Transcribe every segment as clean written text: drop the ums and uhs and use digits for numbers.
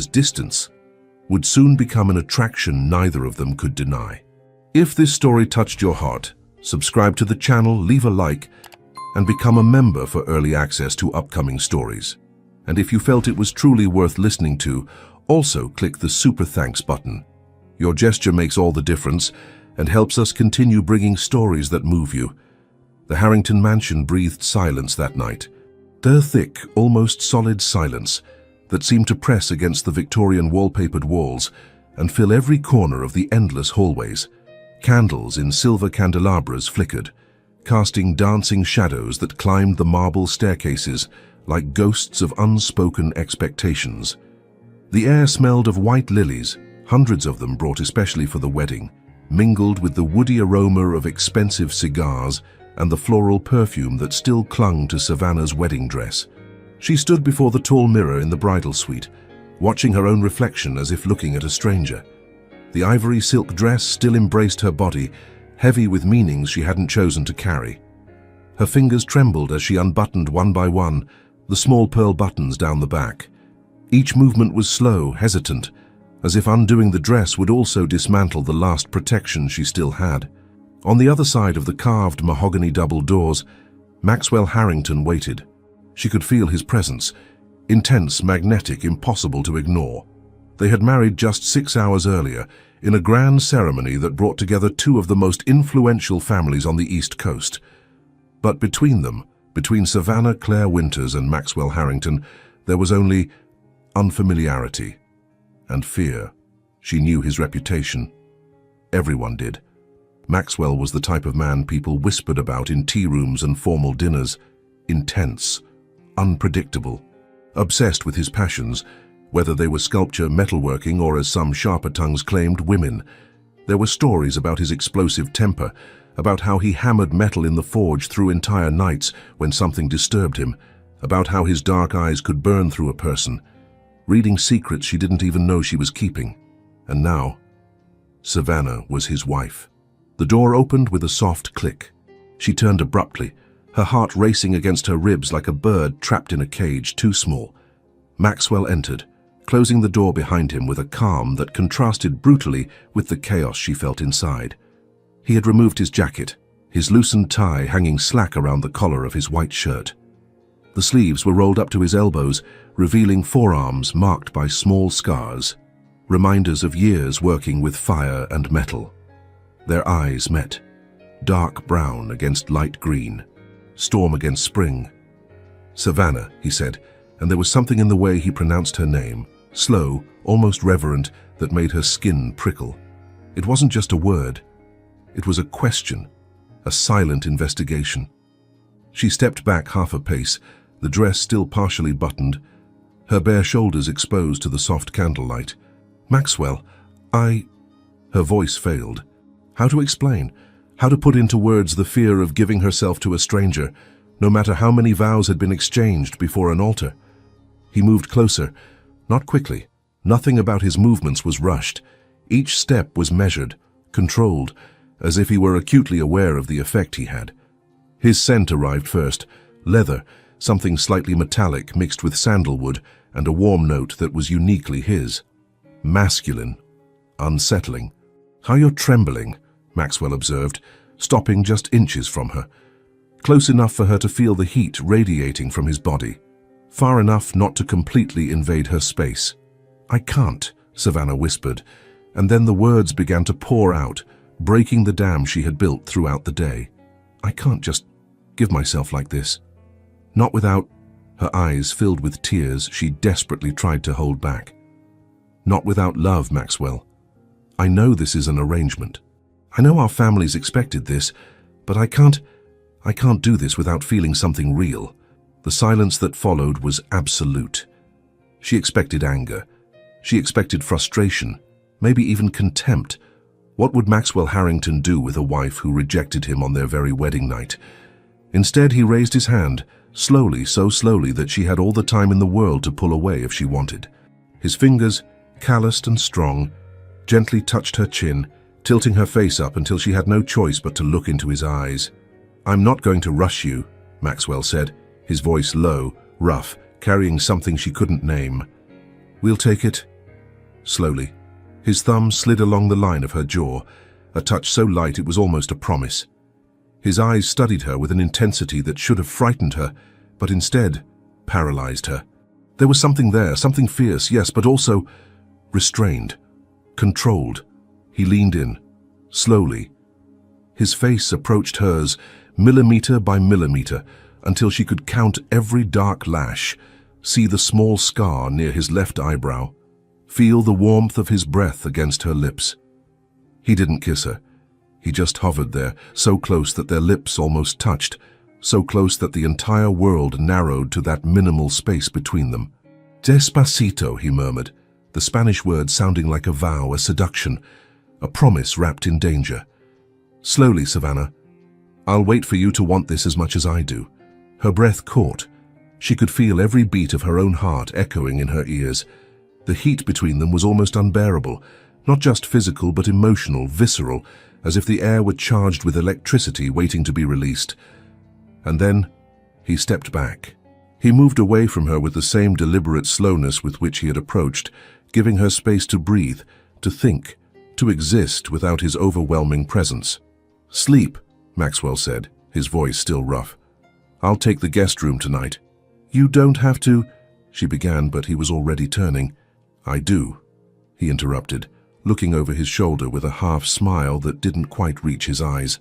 distance would soon become an attraction neither of them could deny. If this story touched your heart, subscribe to the channel, leave a like, and become a member for early access to upcoming stories. And if you felt it was truly worth listening to, also click the super thanks button. Your gesture makes all the difference and helps us continue bringing stories that move you. The Harrington mansion breathed silence that night. The thick, almost solid silence that seemed to press against the Victorian wallpapered walls and fill every corner of the endless hallways. Candles in silver candelabras flickered, casting dancing shadows that climbed the marble staircases like ghosts of unspoken expectations. The air smelled of white lilies, hundreds of them brought especially for the wedding, mingled with the woody aroma of expensive cigars and the floral perfume that still clung to Savannah's wedding dress. She stood before the tall mirror in the bridal suite, watching her own reflection as if looking at a stranger. The ivory silk dress still embraced her body, heavy with meanings she hadn't chosen to carry. Her fingers trembled as she unbuttoned one by one the small pearl buttons down the back. Each movement was slow, hesitant, as if undoing the dress would also dismantle the last protection she still had. On the other side of the carved mahogany double doors, Maxwell Harrington waited. She could feel his presence, intense, magnetic, impossible to ignore. They had married just 6 hours earlier, in a grand ceremony that brought together two of the most influential families on the East Coast. But between them, between Savannah Claire Winters and Maxwell Harrington, there was only unfamiliarity and fear. She knew his reputation. Everyone did. Maxwell was the type of man people whispered about in tea rooms and formal dinners. Intense, unpredictable, obsessed with his passions, whether they were sculpture, metalworking, or, as some sharper tongues claimed, women. There were stories about his explosive temper, about how he hammered metal in the forge through entire nights when something disturbed him, about how his dark eyes could burn through a person, reading secrets she didn't even know she was keeping. And now, Savannah was his wife. The door opened with a soft click. She turned abruptly, her heart racing against her ribs like a bird trapped in a cage too small. Maxwell entered, closing the door behind him with a calm that contrasted brutally with the chaos she felt inside. He had removed his jacket, his loosened tie hanging slack around the collar of his white shirt. The sleeves were rolled up to his elbows, revealing forearms marked by small scars, reminders of years working with fire and metal. Their eyes met, dark brown against light green, storm against spring. "Savannah," he said, and there was something in the way he pronounced her name, slow, almost reverent, that made her skin prickle. It wasn't just a word. It was a question, a silent investigation. She stepped back half a pace, the dress still partially buttoned, her bare shoulders exposed to the soft candlelight. "Maxwell, Her voice failed. How to explain? How to put into words the fear of giving herself to a stranger, no matter how many vows had been exchanged before an altar? He moved closer, not quickly. Nothing about his movements was rushed. Each step was measured, controlled, as if he were acutely aware of the effect he had. His scent arrived first, leather, something slightly metallic mixed with sandalwood, and a warm note that was uniquely his. Masculine, unsettling. "How you're trembling," Maxwell observed, stopping just inches from her, close enough for her to feel the heat radiating from his body, far enough not to completely invade her space. "I can't," Savannah whispered, and then the words began to pour out, breaking the dam she had built throughout the day. "I can't just give myself like this. Not without—" Her eyes filled with tears she desperately tried to hold back. "Not without love, Maxwell. I know this is an arrangement. I know our families expected this, but I can't do this without feeling something real." The silence that followed was absolute. She expected anger. She expected frustration, maybe even contempt. What would Maxwell Harrington do with a wife who rejected him on their very wedding night? Instead, he raised his hand, slowly, so slowly that she had all the time in the world to pull away if she wanted. His fingers, calloused and strong, gently touched her chin, tilting her face up until she had no choice but to look into his eyes. "I'm not going to rush you," Maxwell said, his voice low, rough, carrying something she couldn't name. We'll take it. Slowly. His thumb slid along the line of her jaw, a touch so light it was almost a promise. His eyes studied her with an intensity that should have frightened her, but instead paralyzed her. There was something there, something fierce, yes, but also restrained, controlled. He leaned in, slowly. His face approached hers, millimeter by millimeter, until she could count every dark lash, see the small scar near his left eyebrow, feel the warmth of his breath against her lips. He didn't kiss her. He just hovered there, so close that their lips almost touched, so close that the entire world narrowed to that minimal space between them. Despacito, he murmured, the Spanish word sounding like a vow, a seduction, a promise wrapped in danger. Slowly, Savannah. I'll wait for you to want this as much as I do. Her breath caught. She could feel every beat of her own heart echoing in her ears. The heat between them was almost unbearable, not just physical but emotional, visceral, as if the air were charged with electricity waiting to be released. And then he stepped back. He moved away from her with the same deliberate slowness with which he had approached, giving her space to breathe, to think, to exist without his overwhelming presence. Sleep, Maxwell said, his voice still rough. I'll take the guest room tonight. You don't have to, she began, but he was already turning. I do, he interrupted, looking over his shoulder with a half smile that didn't quite reach his eyes.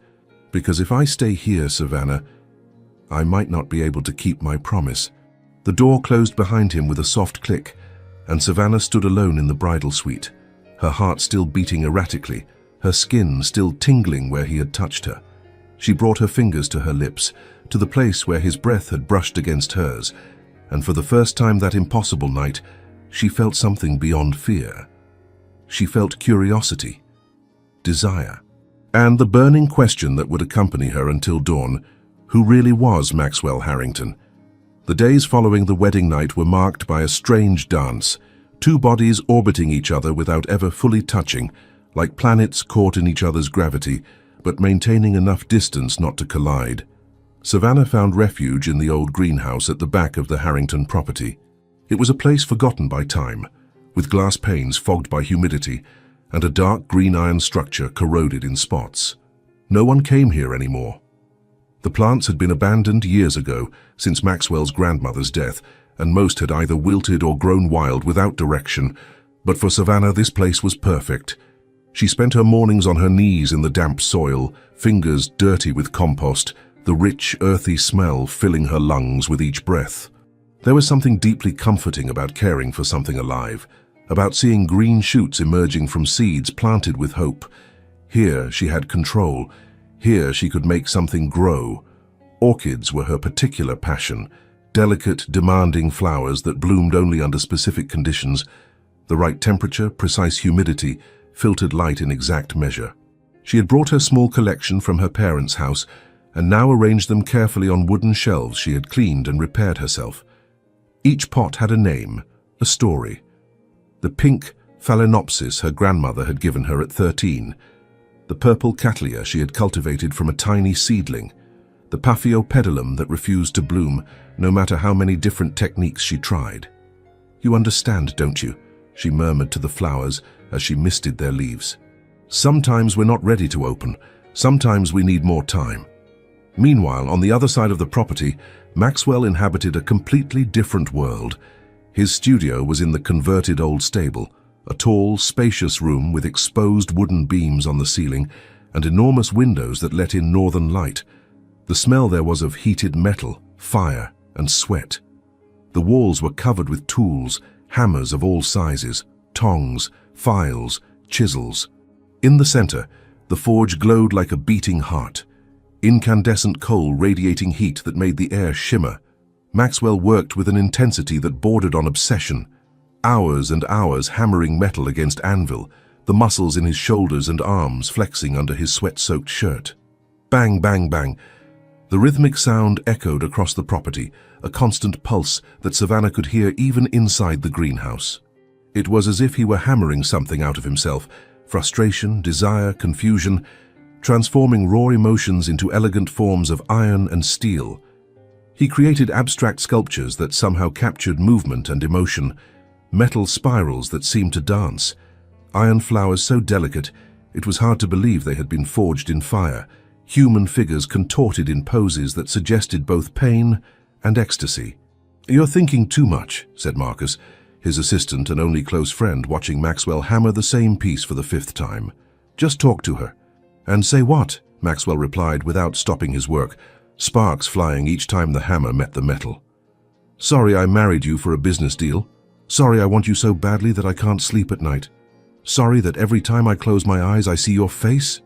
Because if I stay here, Savannah, I might not be able to keep my promise. The door closed behind him with a soft click, and Savannah stood alone in the bridal suite, her heart still beating erratically, her skin still tingling where he had touched her. She brought her fingers to her lips, to the place where his breath had brushed against hers, and for the first time that impossible night, she felt something beyond fear. She felt curiosity, desire, and the burning question that would accompany her until dawn: who really was Maxwell Harrington? The days following the wedding night were marked by a strange dance, two bodies orbiting each other without ever fully touching, like planets caught in each other's gravity, but maintaining enough distance not to collide. Savannah found refuge in the old greenhouse at the back of the Harrington property. It was a place forgotten by time, with glass panes fogged by humidity and a dark green iron structure corroded in spots. No one came here anymore. The plants had been abandoned years ago, since Maxwell's grandmother's death, and most had either wilted or grown wild without direction. But for Savannah, this place was perfect. She spent her mornings on her knees in the damp soil, fingers dirty with compost, the rich, earthy smell filling her lungs with each breath. There was something deeply comforting about caring for something alive, about seeing green shoots emerging from seeds planted with hope. Here she had control. Here she could make something grow. Orchids were her particular passion, delicate, demanding flowers that bloomed only under specific conditions. The right temperature, precise humidity, filtered light in exact measure. She had brought her small collection from her parents' house and now arranged them carefully on wooden shelves she had cleaned and repaired herself. Each pot had a name, a story. The pink Phalaenopsis her grandmother had given her at 13, the purple Cattleya she had cultivated from a tiny seedling, the Paphiopedilum that refused to bloom no matter how many different techniques she tried. You understand, don't you? She murmured to the flowers as she misted their leaves. Sometimes we're not ready to open. Sometimes we need more time. Meanwhile, on the other side of the property, Maxwell inhabited a completely different world. His studio was in the converted old stable, a tall, spacious room with exposed wooden beams on the ceiling and enormous windows that let in northern light. The smell there was of heated metal, fire, and sweat. The walls were covered with tools, hammers of all sizes, tongs, files, chisels. In the center, the forge glowed like a beating heart, incandescent coal radiating heat that made the air shimmer. Maxwell worked with an intensity that bordered on obsession, hours and hours hammering metal against anvil, the muscles in his shoulders and arms flexing under his sweat-soaked shirt. Bang, bang, bang. The rhythmic sound echoed across the property, a constant pulse that Savannah could hear even inside the greenhouse. It was as if he were hammering something out of himself, frustration, desire, confusion, transforming raw emotions into elegant forms of iron and steel. He created abstract sculptures that somehow captured movement and emotion, metal spirals that seemed to dance, iron flowers so delicate it was hard to believe they had been forged in fire, human figures contorted in poses that suggested both pain and ecstasy. "You're thinking too much," said Marcus, his assistant and only close friend, watching Maxwell hammer the same piece for the 5th time. "Just talk to her." "And say what?" Maxwell replied without stopping his work, sparks flying each time the hammer met the metal. "Sorry I married you for a business deal. Sorry I want you so badly that I can't sleep at night. Sorry that every time I close my eyes I see your face."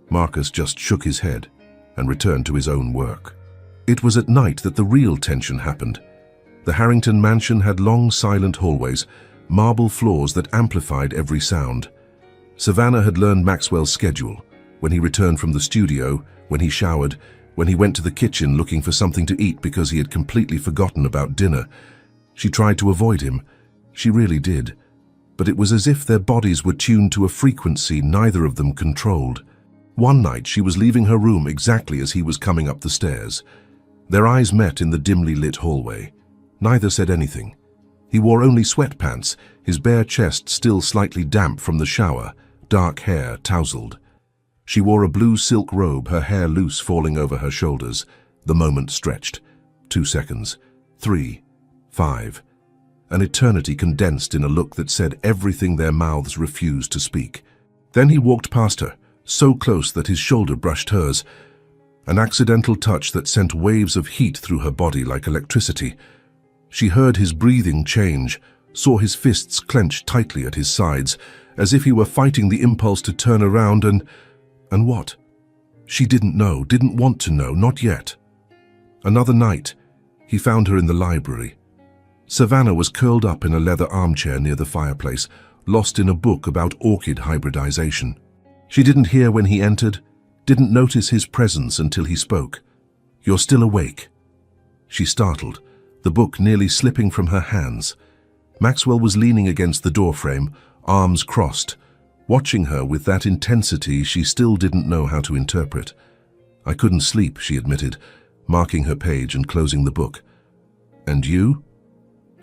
Marcus just shook his head and returned to his own work. It was at night that the real tension happened. The Harrington mansion had long, silent hallways, marble floors that amplified every sound. Savannah had learned Maxwell's schedule: when he returned from the studio, when he showered, when he went to the kitchen looking for something to eat because he had completely forgotten about dinner. She tried to avoid him. She really did. But it was as if their bodies were tuned to a frequency neither of them controlled. One night she was leaving her room exactly as he was coming up the stairs. Their eyes met in the dimly lit hallway. Neither said anything. He wore only sweatpants, his bare chest still slightly damp from the shower, dark hair tousled. She wore a blue silk robe, her hair loose falling over her shoulders. The moment stretched. 2 seconds. 3. 5. An eternity condensed in a look that said everything their mouths refused to speak. Then he walked past her, so close that his shoulder brushed hers. An accidental touch that sent waves of heat through her body like electricity. She heard his breathing change, saw his fists clench tightly at his sides, as if he were fighting the impulse to turn around and what? She didn't know, didn't want to know, not yet. Another night, he found her in the library. Savannah was curled up in a leather armchair near the fireplace, lost in a book about orchid hybridization. She didn't hear when he entered, didn't notice his presence until he spoke. "You're still awake?" She startled, the book nearly slipping from her hands. Maxwell was leaning against the doorframe, arms crossed, watching her with that intensity she still didn't know how to interpret. "I couldn't sleep," she admitted, marking her page and closing the book. "And you?"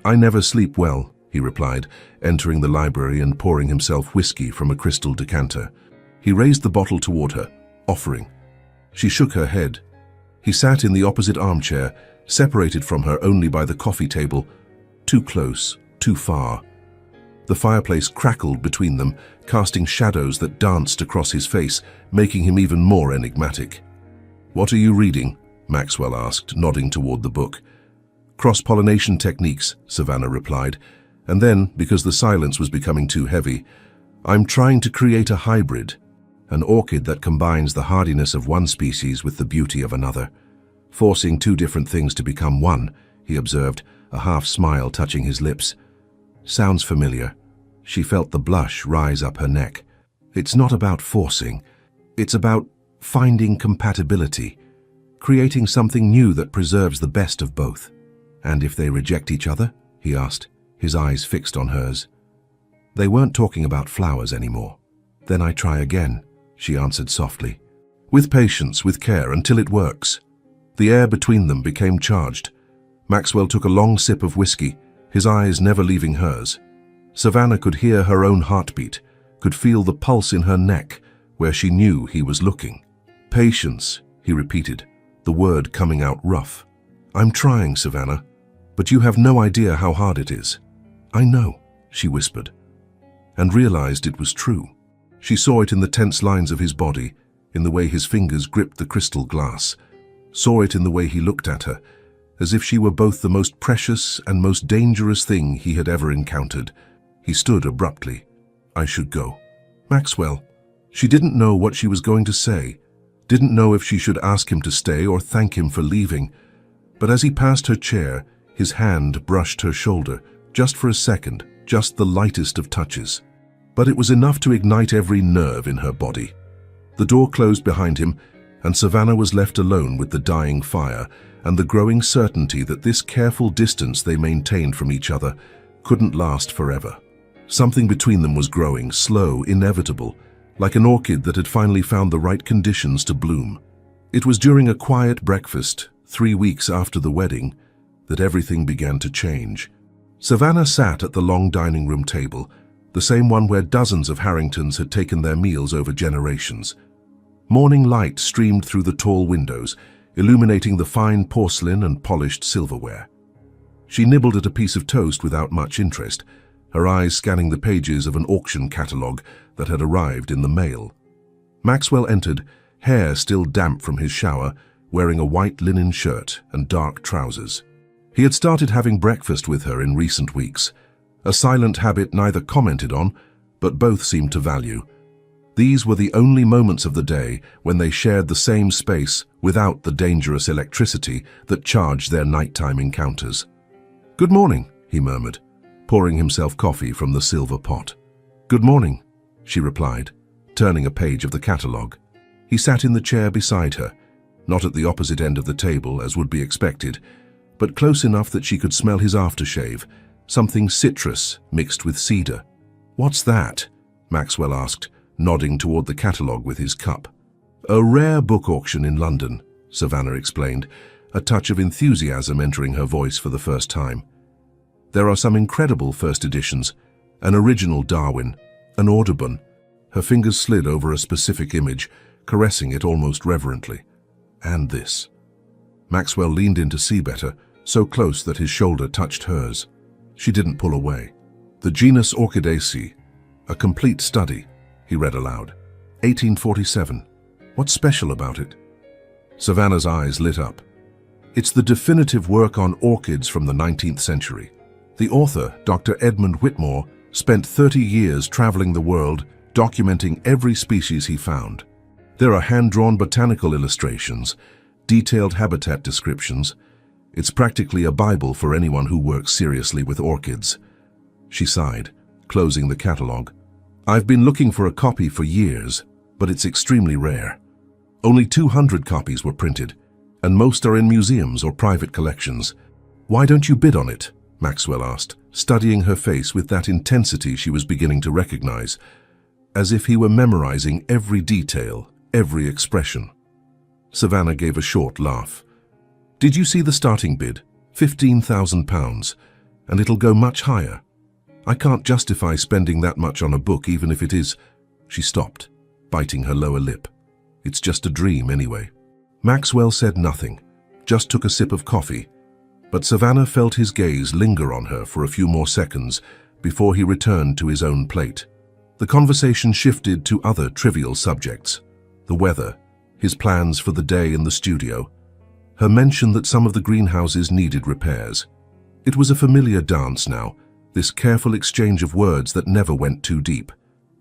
"I never sleep well," he replied, entering the library and pouring himself whiskey from a crystal decanter. He raised the bottle toward her, offering. She shook her head. He sat in the opposite armchair, separated from her only by the coffee table, too close, too far. The fireplace crackled between them, casting shadows that danced across his face, making him even more enigmatic. "What are you reading?" Maxwell asked, nodding toward the book. "Cross-pollination techniques," Savannah replied, and then, because the silence was becoming too heavy, "I'm trying to create a hybrid, an orchid that combines the hardiness of one species with the beauty of another. Forcing 2 different things to become one," he observed, a half smile touching his lips. "Sounds familiar." She felt the blush rise up her neck. "It's not about forcing. It's about finding compatibility, creating something new that preserves the best of both." "And if they reject each other?" he asked, his eyes fixed on hers. They weren't talking about flowers anymore. "Then I try again," she answered softly. "With patience, with care, until it works." The air between them became charged. Maxwell took a long sip of whiskey, his eyes never leaving hers. Savannah could hear her own heartbeat, could feel the pulse in her neck, where she knew he was looking. "Patience," he repeated, the word coming out rough. "I'm trying, Savannah, but you have no idea how hard it is." "I know," she whispered, and realized it was true. She saw it in the tense lines of his body, in the way his fingers gripped the crystal glass, saw it in the way he looked at her, as if she were both the most precious and most dangerous thing he had ever encountered. He stood abruptly. "I should go." "Maxwell." She didn't know what she was going to say, didn't know if she should ask him to stay or thank him for leaving. But as he passed her chair, his hand brushed her shoulder, just for a second, just the lightest of touches. But it was enough to ignite every nerve in her body. The door closed behind him, and Savannah was left alone with the dying fire and the growing certainty that this careful distance they maintained from each other couldn't last forever. Something between them was growing, slow, inevitable, like an orchid that had finally found the right conditions to bloom. It was during a quiet breakfast, 3 weeks after the wedding, that everything began to change. Savannah sat at the long dining room table, the same one where dozens of Harringtons had taken their meals over generations. Morning light streamed through the tall windows, illuminating the fine porcelain and polished silverware. She nibbled at a piece of toast without much interest, her eyes scanning the pages of an auction catalogue that had arrived in the mail. Maxwell entered, hair still damp from his shower, wearing a white linen shirt and dark trousers. He had started having breakfast with her in recent weeks, a silent habit neither commented on, but both seemed to value. These were the only moments of the day when they shared the same space without the dangerous electricity that charged their nighttime encounters. "Good morning," he murmured, pouring himself coffee from the silver pot. "Good morning," she replied, turning a page of the catalogue. He sat in the chair beside her, not at the opposite end of the table as would be expected, but close enough that she could smell his aftershave, something citrus mixed with cedar. "What's that?" Maxwell asked, nodding toward the catalogue with his cup. "A rare book auction in London," Savannah explained, a touch of enthusiasm entering her voice for the first time. "There are some incredible first editions, an original Darwin, an Audubon." Her fingers slid over a specific image, caressing it almost reverently. "And this." Maxwell leaned in to see better, so close that his shoulder touched hers. She didn't pull away. "The genus Orchidaceae, a complete study," he read aloud. 1847. What's special about it?" Savannah's eyes lit up. "It's the definitive work on orchids from the 19th century. The author, Dr. Edmund Whitmore, spent 30 years traveling the world, documenting every species he found. There are hand-drawn botanical illustrations, detailed habitat descriptions. It's practically a Bible for anyone who works seriously with orchids." She sighed, closing the catalogue. "I've been looking for a copy for years, but it's extremely rare. Only 200 copies were printed, and most are in museums or private collections. Why don't you bid on it?" Maxwell asked, studying her face with that intensity she was beginning to recognize, as if he were memorizing every detail, every expression. Savannah gave a short laugh. "Did you see the starting bid? £15,000, and it'll go much higher. I can't justify spending that much on a book, even if it is—" She stopped, biting her lower lip. "It's just a dream anyway." Maxwell said nothing, just took a sip of coffee, but Savannah felt his gaze linger on her for a few more seconds before he returned to his own plate. The conversation shifted to other trivial subjects: the weather, his plans for the day in the studio, her mention that some of the greenhouses needed repairs. It was a familiar dance now, this careful exchange of words that never went too deep,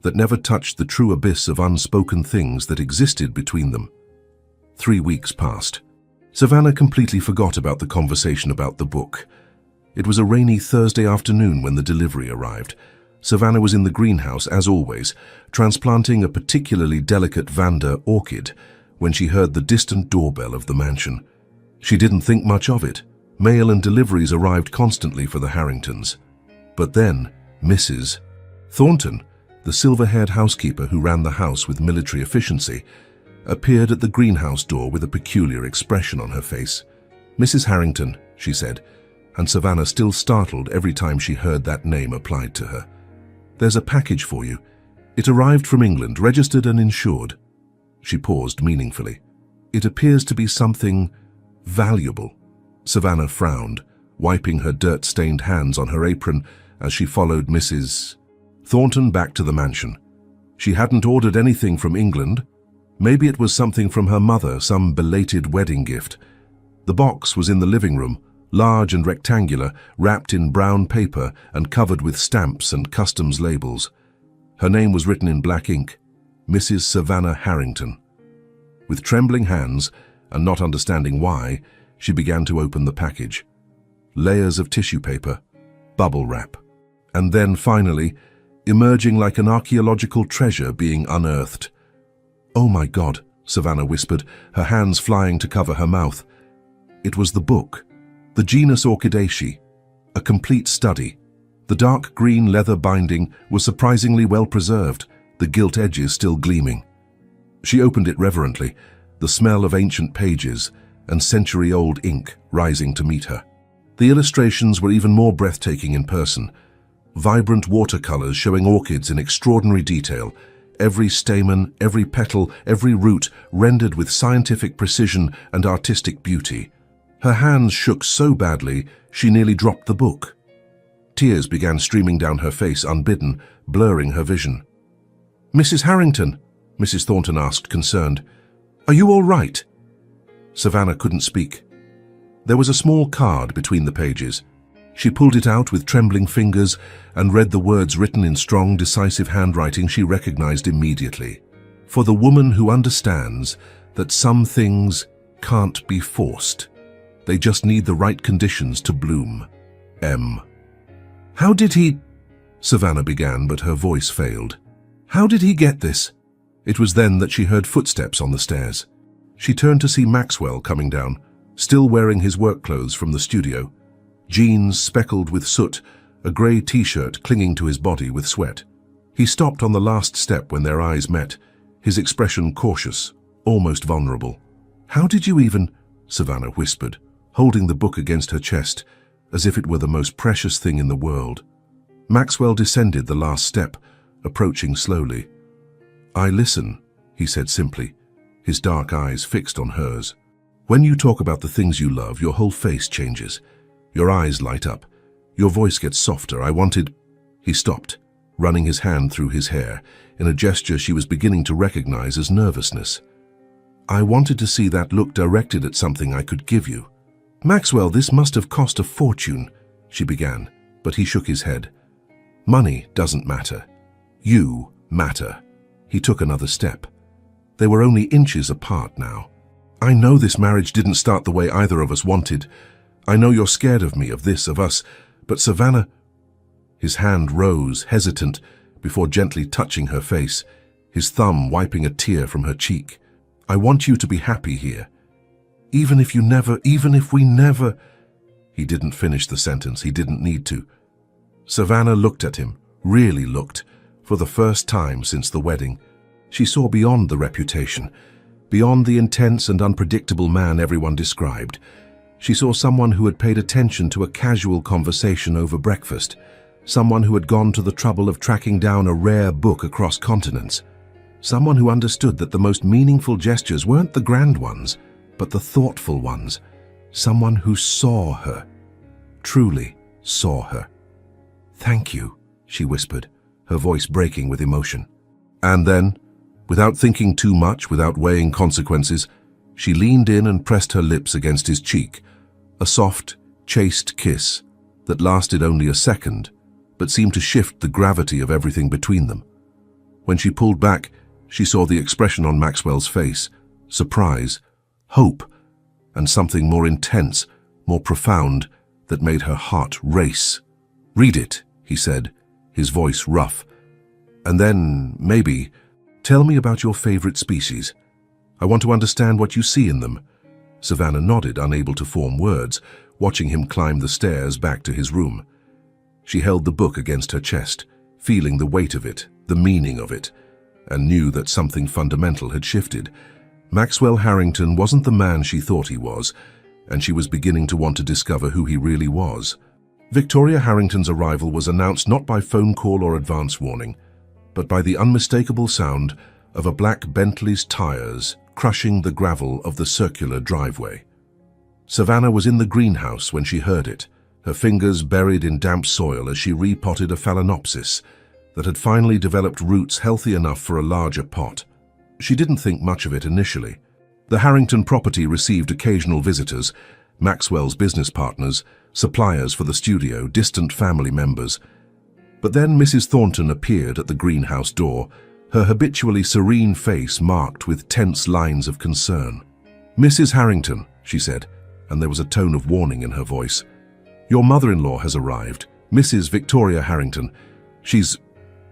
that never touched the true abyss of unspoken things that existed between them. 3 weeks passed. Savannah completely forgot about the conversation about the book. It was a rainy Thursday afternoon when the delivery arrived. Savannah was in the greenhouse, as always, transplanting a particularly delicate Vanda orchid, when she heard the distant doorbell of the mansion. She didn't think much of it. Mail and deliveries arrived constantly for the Harringtons. But then, Mrs. Thornton, the silver-haired housekeeper who ran the house with military efficiency, appeared at the greenhouse door with a peculiar expression on her face. "Mrs. Harrington," she said, and Savannah still startled every time she heard that name applied to her. "There's a package for you. It arrived from England, registered and insured." She paused meaningfully. "It appears to be something valuable." Savannah frowned, wiping her dirt-stained hands on her apron as she followed Mrs. Thornton back to the mansion. She hadn't ordered anything from England. Maybe it was something from her mother, some belated wedding gift. The box was in the living room, large and rectangular, wrapped in brown paper and covered with stamps and customs labels. Her name was written in black ink, Mrs. Savannah Harrington. With trembling hands, and not understanding why, she began to open the package. Layers of tissue paper, bubble wrap, and then finally, emerging like an archaeological treasure being unearthed. "Oh my God," Savannah whispered, her hands flying to cover her mouth. It was the book, the genus Orchidaceae, a complete study. The dark green leather binding was surprisingly well preserved, the gilt edges still gleaming. She opened it reverently, the smell of ancient pages and century-old ink rising to meet her. The illustrations were even more breathtaking in person. Vibrant watercolors showing orchids in extraordinary detail, every stamen, every petal, every root rendered with scientific precision and artistic beauty. Her hands shook so badly she nearly dropped the book. Tears began streaming down her face unbidden, blurring her vision. "Mrs. Harrington," Mrs. Thornton asked, concerned, "are you all right?" Savannah couldn't speak. There was a small card between the pages. She pulled it out with trembling fingers and read the words written in strong, decisive handwriting she recognized immediately. "For the woman who understands that some things can't be forced. They just need the right conditions to bloom. M." "How did he—" Savannah began, but her voice failed. "How did he get this?" It was then that she heard footsteps on the stairs. She turned to see Maxwell coming down, still wearing his work clothes from the studio. Jeans speckled with soot, a grey t-shirt clinging to his body with sweat. He stopped on the last step when their eyes met, his expression cautious, almost vulnerable. "How did you even—" Savannah whispered, holding the book against her chest, as if it were the most precious thing in the world. Maxwell descended the last step, approaching slowly. "I listen," he said simply, his dark eyes fixed on hers. "When you talk about the things you love, your whole face changes. Your eyes light up. Your voice gets softer. I wanted—" He stopped, running his hand through his hair, in a gesture she was beginning to recognize as nervousness. "I wanted to see that look directed at something I could give you." "Maxwell, this must have cost a fortune," she began, but he shook his head. "Money doesn't matter. You matter." He took another step. They were only inches apart now. "I know this marriage didn't start the way either of us wanted. I know you're scared of me, of this, of us, but Savannah—" His hand rose, hesitant, before gently touching her face, his thumb wiping a tear from her cheek. "I want you to be happy here. Even if we never—" He didn't finish the sentence. He didn't need to. Savannah looked at him, really looked, for the first time since the wedding. She saw beyond the reputation, beyond the intense and unpredictable man everyone described. She saw someone who had paid attention to a casual conversation over breakfast, someone who had gone to the trouble of tracking down a rare book across continents, someone who understood that the most meaningful gestures weren't the grand ones, but the thoughtful ones, someone who saw her, truly saw her. "Thank you," she whispered, her voice breaking with emotion. And then, without thinking too much, without weighing consequences, she leaned in and pressed her lips against his cheek, a soft, chaste kiss that lasted only a second, but seemed to shift the gravity of everything between them. When she pulled back, she saw the expression on Maxwell's face, surprise, hope, and something more intense, more profound, that made her heart race. "Read it," he said, his voice rough. "And then, maybe, tell me about your favorite species. I want to understand what you see in them." Savannah nodded, unable to form words, watching him climb the stairs back to his room. She held the book against her chest, feeling the weight of it, the meaning of it, and knew that something fundamental had shifted. Maxwell Harrington wasn't the man she thought he was, and she was beginning to want to discover who he really was. Victoria Harrington's arrival was announced not by phone call or advance warning, but by the unmistakable sound of a black Bentley's tires crushing the gravel of the circular driveway. Savannah was in the greenhouse when she heard it, her fingers buried in damp soil as she repotted a phalaenopsis that had finally developed roots healthy enough for a larger pot. She didn't think much of it initially. The Harrington property received occasional visitors, Maxwell's business partners, suppliers for the studio, distant family members. But then Mrs. Thornton appeared at the greenhouse door, her habitually serene face marked with tense lines of concern. "Mrs. Harrington," she said, and there was a tone of warning in her voice. "Your mother-in-law has arrived, Mrs. Victoria Harrington. She's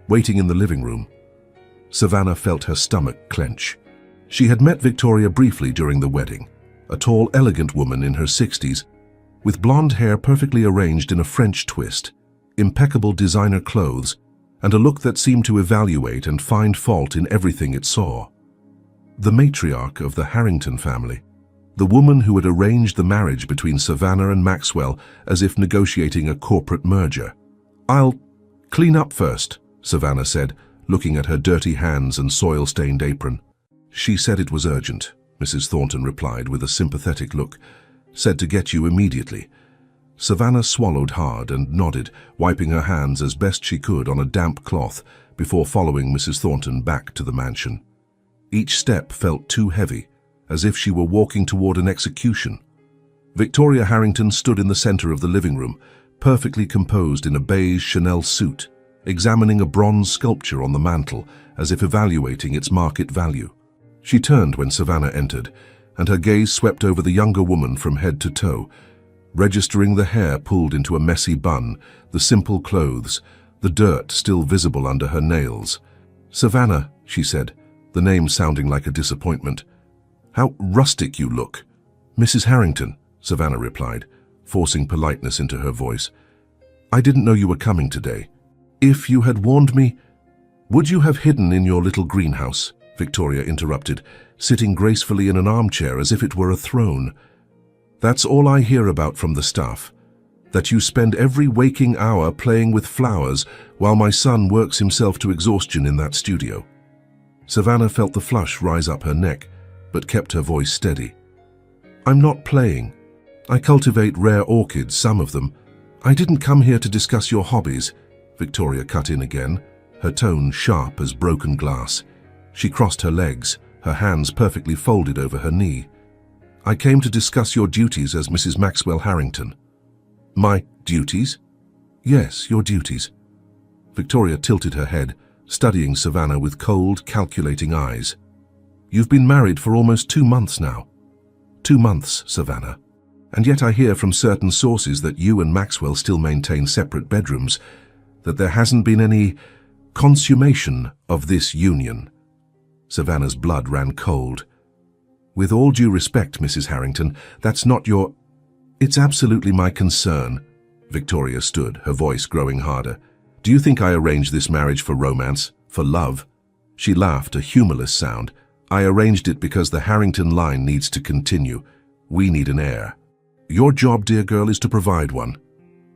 waiting in the living room." Savannah felt her stomach clench. She had met Victoria briefly during the wedding, a tall, elegant woman in her 60s, with blonde hair perfectly arranged in a French twist, impeccable designer clothes, and a look that seemed to evaluate and find fault in everything it saw. The matriarch of the Harrington family, The woman who had arranged the marriage between Savannah and Maxwell as if negotiating a corporate merger. "I'll clean up first," Savannah said, looking at her dirty hands and soil-stained apron. "She said it was urgent," Mrs. Thornton replied with a sympathetic look. "Said to get you immediately." Savannah swallowed hard and nodded, wiping her hands as best she could on a damp cloth before following Mrs. Thornton back to the mansion. Each step felt too heavy, as if she were walking toward an execution. Victoria Harrington stood in the center of the living room, perfectly composed in a beige Chanel suit, examining a bronze sculpture on the mantel as if evaluating its market value. She turned when Savannah entered, and her gaze swept over the younger woman from head to toe, registering the hair pulled into a messy bun, the simple clothes, the dirt still visible under her nails. "Savannah," she said, the name sounding like a disappointment. "How rustic you look." "Mrs. Harrington," Savannah replied, forcing politeness into her voice. "I didn't know you were coming today. If you had warned me—" "Would you have hidden in your little greenhouse?" Victoria interrupted, sitting gracefully in an armchair as if it were a throne. "That's all I hear about from the staff, that you spend every waking hour playing with flowers while my son works himself to exhaustion in that studio." Savannah felt the flush rise up her neck, but kept her voice steady. "I'm not playing. I cultivate rare orchids, some of them. I didn't come here to discuss your hobbies," Victoria cut in again, her tone sharp as broken glass. She crossed her legs, her hands perfectly folded over her knee. "I came to discuss your duties as Mrs. Maxwell Harrington." "My duties?" "Yes, your duties." Victoria tilted her head, studying Savannah with cold, calculating eyes. "You've been married for almost 2 months now." 2 months, Savannah. "And yet I hear from certain sources that you and Maxwell still maintain separate bedrooms, that there hasn't been any consummation of this union." Savannah's blood ran cold. "With all due respect, Mrs. Harrington, that's not your—" "It's absolutely my concern." Victoria stood, her voice growing harder. "Do you think I arranged this marriage for romance, for love?" She laughed, a humorless sound. "I arranged it because the Harrington line needs to continue. We need an heir. Your job, dear girl, is to provide one."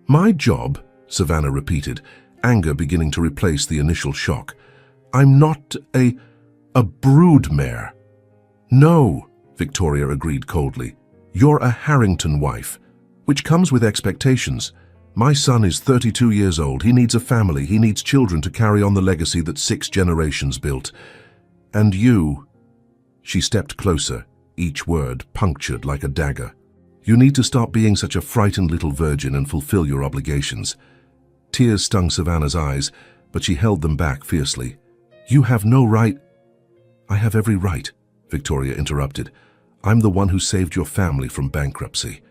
"My job?" Savannah repeated, anger beginning to replace the initial shock. "I'm not a broodmare." "No," Victoria agreed coldly. "You're a Harrington wife, which comes with expectations. My son is 32 years old. He needs a family. He needs children to carry on the legacy that 6 generations built. And you—" She stepped closer, each word punctured like a dagger. "You need to stop being such a frightened little virgin and fulfill your obligations." Tears stung Savannah's eyes, but she held them back fiercely. "You have no right—" "I have every right," Victoria interrupted. "I'm the one who saved your family from bankruptcy,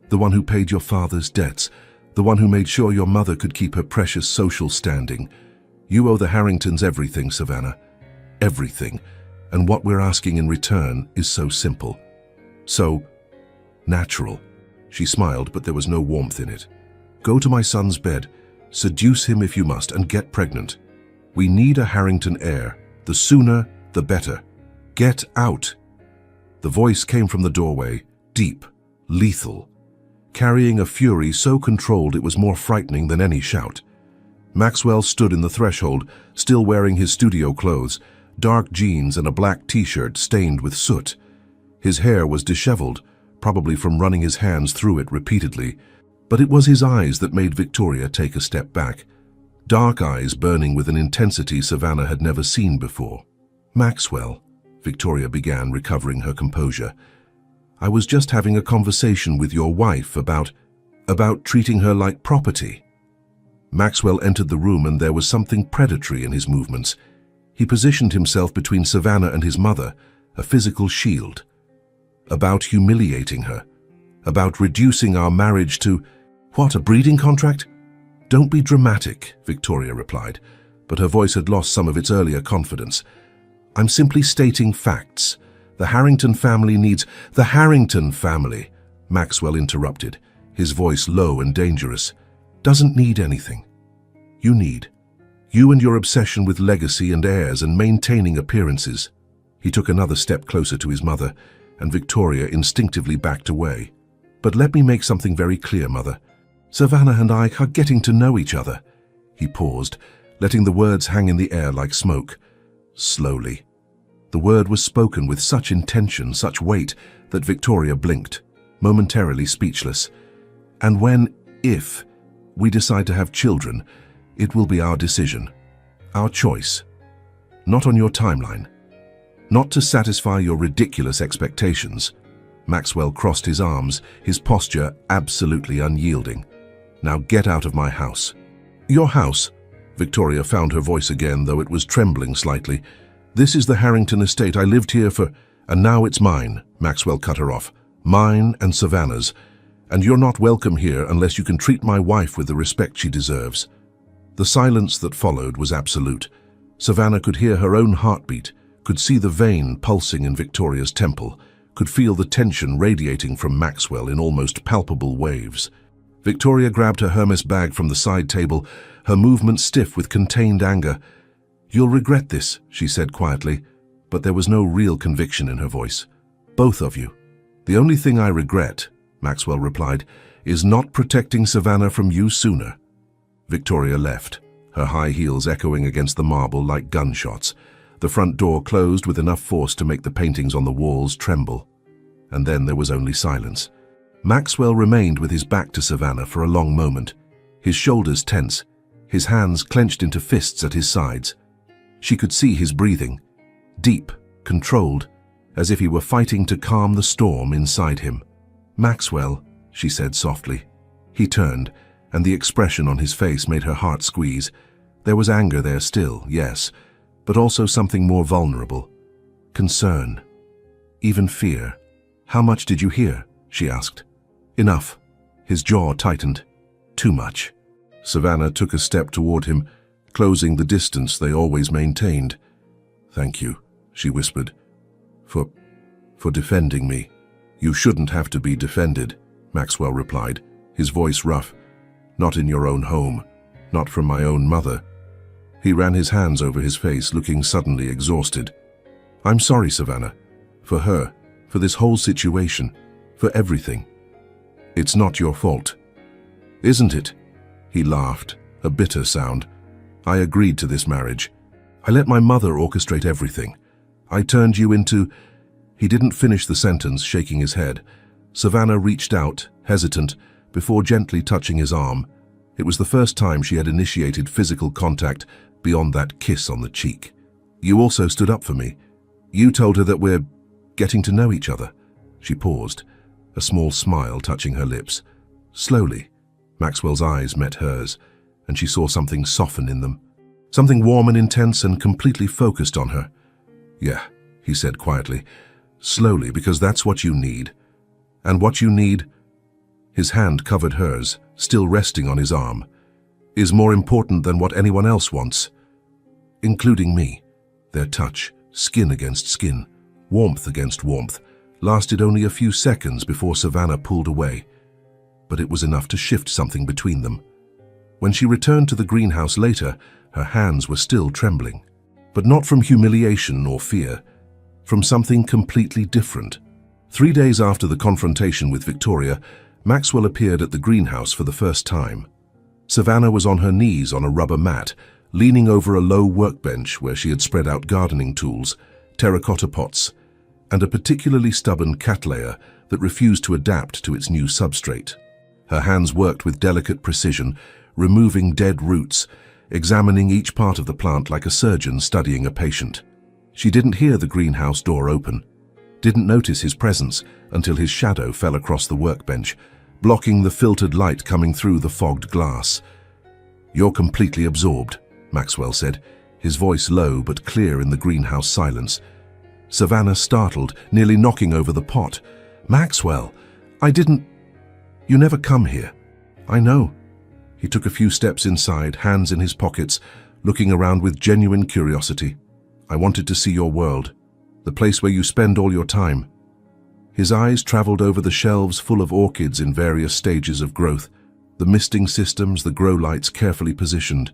the one who paid your father's debts, the one who made sure your mother could keep her precious social standing. You owe the Harringtons everything, Savannah. Everything. And what we're asking in return is so simple. So natural." She smiled, but there was no warmth in it. "Go to my son's bed, seduce him if you must, and get pregnant. We need a Harrington heir. The sooner, the better. Get out." The voice came from the doorway, deep, lethal, carrying a fury so controlled it was more frightening than any shout. Maxwell stood in the threshold, still wearing his studio clothes, dark jeans and a black t-shirt stained with soot. His hair was disheveled, probably from running his hands through it repeatedly, but it was his eyes that made Victoria take a step back, dark eyes burning with an intensity Savannah had never seen before. "Maxwell," Victoria began, recovering her composure, "I was just having a conversation with your wife about treating her like property." Maxwell entered the room, and there was something predatory in his movements. He positioned himself between Savannah and his mother, a physical shield. "About humiliating her, about reducing our marriage to—" "What, a breeding contract?" "Don't be dramatic," Victoria replied, but her voice had lost some of its earlier confidence. "I'm simply stating facts. The Harrington family needs—" "The Harrington family," Maxwell interrupted, his voice low and dangerous, "doesn't need anything. You need. You and your obsession with legacy and heirs and maintaining appearances." He took another step closer to his mother, and Victoria instinctively backed away. "But let me make something very clear, Mother. Savannah and I are getting to know each other." He paused, letting the words hang in the air like smoke. Slowly. The word was spoken with such intention, such weight, that Victoria blinked, momentarily speechless. "And if we decide to have children, it will be our decision, our choice. Not on your timeline. Not to satisfy your ridiculous expectations." Maxwell crossed his arms, his posture absolutely unyielding. "Now get out of my house." "Your house?" Victoria found her voice again, though it was trembling slightly. "This is the Harrington estate. I lived here for—" "And now it's mine," Maxwell cut her off. "Mine and Savannah's. And you're not welcome here unless you can treat my wife with the respect she deserves." The silence that followed was absolute. Savannah could hear her own heartbeat, could see the vein pulsing in Victoria's temple, could feel the tension radiating from Maxwell in almost palpable waves. Victoria grabbed her Hermes bag from the side table, her movement stiff with contained anger. "You'll regret this," she said quietly, but there was no real conviction in her voice. "Both of you." "The only thing I regret," Maxwell replied, "is not protecting Savannah from you sooner." Victoria left, her high heels echoing against the marble like gunshots. The front door closed with enough force to make the paintings on the walls tremble. And then there was only silence. Maxwell remained with his back to Savannah for a long moment, his shoulders tense, his hands clenched into fists at his sides. She could see his breathing, deep, controlled, as if he were fighting to calm the storm inside him. "Maxwell," she said softly. He turned, and the expression on his face made her heart squeeze. There was anger there still, yes, but also something more vulnerable. Concern. Even fear. "How much did you hear?" she asked. "Enough." His jaw tightened. "Too much." Savannah took a step toward him, closing the distance they always maintained. "Thank you," she whispered, for defending me." "You shouldn't have to be defended," Maxwell replied, his voice rough. "Not in your own home, not from my own mother." He ran his hands over his face, looking suddenly exhausted. "I'm sorry, Savannah. For her, for this whole situation, for everything. It's not your fault." "Isn't it?" He laughed, a bitter sound. "I agreed to this marriage. I let my mother orchestrate everything. I turned you into—" He didn't finish the sentence, shaking his head. Savannah reached out, hesitant, before gently touching his arm. It was the first time she had initiated physical contact beyond that kiss on the cheek. "You also stood up for me. You told her that we're getting to know each other." She paused, a small smile touching her lips. Slowly, Maxwell's eyes met hers, and she saw something soften in them. Something warm and intense and completely focused on her. "Yeah," he said quietly, "slowly, because that's what you need. And what you need," his hand covered hers, still resting on his arm, "is more important than what anyone else wants. Including me." Their touch, skin against skin, warmth against warmth, lasted only a few seconds before Savannah pulled away. But it was enough to shift something between them. When she returned to the greenhouse later, her hands were still trembling. But not from humiliation or fear, from something completely different. 3 days after the confrontation with Victoria, Maxwell appeared at the greenhouse for the first time. Savannah was on her knees on a rubber mat, leaning over a low workbench where she had spread out gardening tools, terracotta pots, and a particularly stubborn cattleya that refused to adapt to its new substrate. Her hands worked with delicate precision, removing dead roots, examining each part of the plant like a surgeon studying a patient. She didn't hear the greenhouse door open, didn't notice his presence until his shadow fell across the workbench, blocking the filtered light coming through the fogged glass. "You're completely absorbed," Maxwell said, his voice low but clear in the greenhouse silence. Savannah startled, nearly knocking over the pot. "Maxwell, I didn't— You never come here." "I know." He took a few steps inside, hands in his pockets, looking around with genuine curiosity. "I wanted to see your world, the place where you spend all your time." His eyes traveled over the shelves full of orchids in various stages of growth, the misting systems, the grow lights carefully positioned.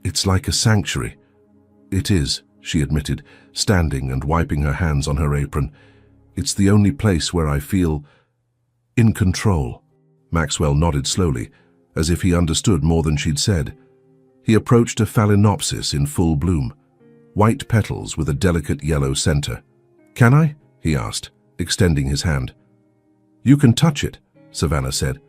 "It's like a sanctuary." "It is," she admitted, standing and wiping her hands on her apron. It's the only place where I feel in control. Maxwell nodded slowly, as if he understood more than she'd said. He approached a phalaenopsis in full bloom, white petals with a delicate yellow center. "Can I?" he asked, extending his hand. "You can touch it," Savannah said.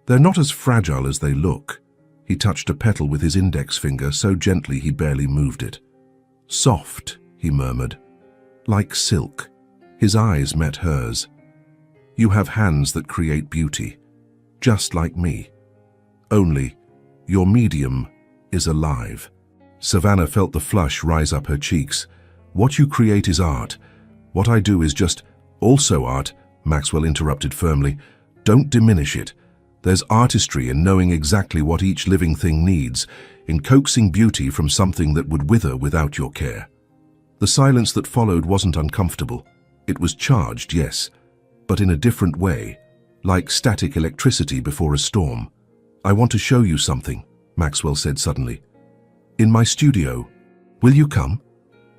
"They're not as fragile as they look." He touched a petal with his index finger so gently he barely moved it. "Soft," he murmured, "like silk." His eyes met hers. "You have hands that create beauty, just like me. Only, your medium is alive." Savannah felt the flush rise up her cheeks. "What you create is art. What I do is just also art," Maxwell interrupted firmly. "Don't diminish it. There's artistry in knowing exactly what each living thing needs, in coaxing beauty from something that would wither without your care." The silence that followed wasn't uncomfortable. It was charged, yes, but in a different way, like static electricity before a storm. "I want to show you something," Maxwell said suddenly. "In my studio. Will you come?"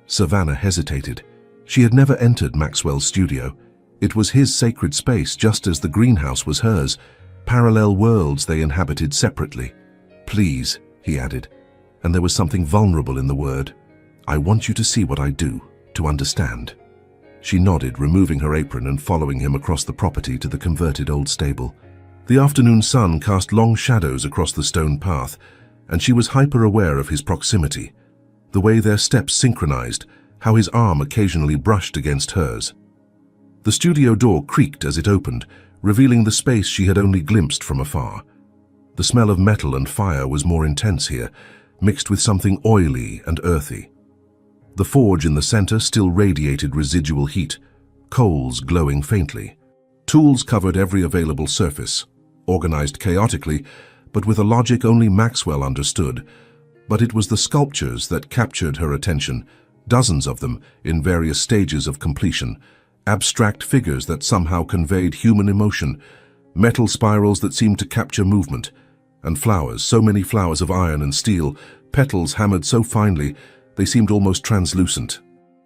Savannah hesitated. She had never entered Maxwell's studio. It was his sacred space, just as the greenhouse was hers, parallel worlds they inhabited separately. "Please," he added, and there was something vulnerable in the word. "I want you to see what I do, to understand." She nodded, removing her apron and following him across the property to the converted old stable. The afternoon sun cast long shadows across the stone path, and she was hyper-aware of his proximity, the way their steps synchronized, how his arm occasionally brushed against hers. The studio door creaked as it opened, revealing the space she had only glimpsed from afar. The smell of metal and fire was more intense here, mixed with something oily and earthy. The forge in the center still radiated residual heat, coals glowing faintly. Tools covered every available surface, organized chaotically, but with a logic only Maxwell understood. But it was the sculptures that captured her attention, dozens of them in various stages of completion, abstract figures that somehow conveyed human emotion, metal spirals that seemed to capture movement, and flowers, so many flowers of iron and steel, petals hammered so finely they seemed almost translucent.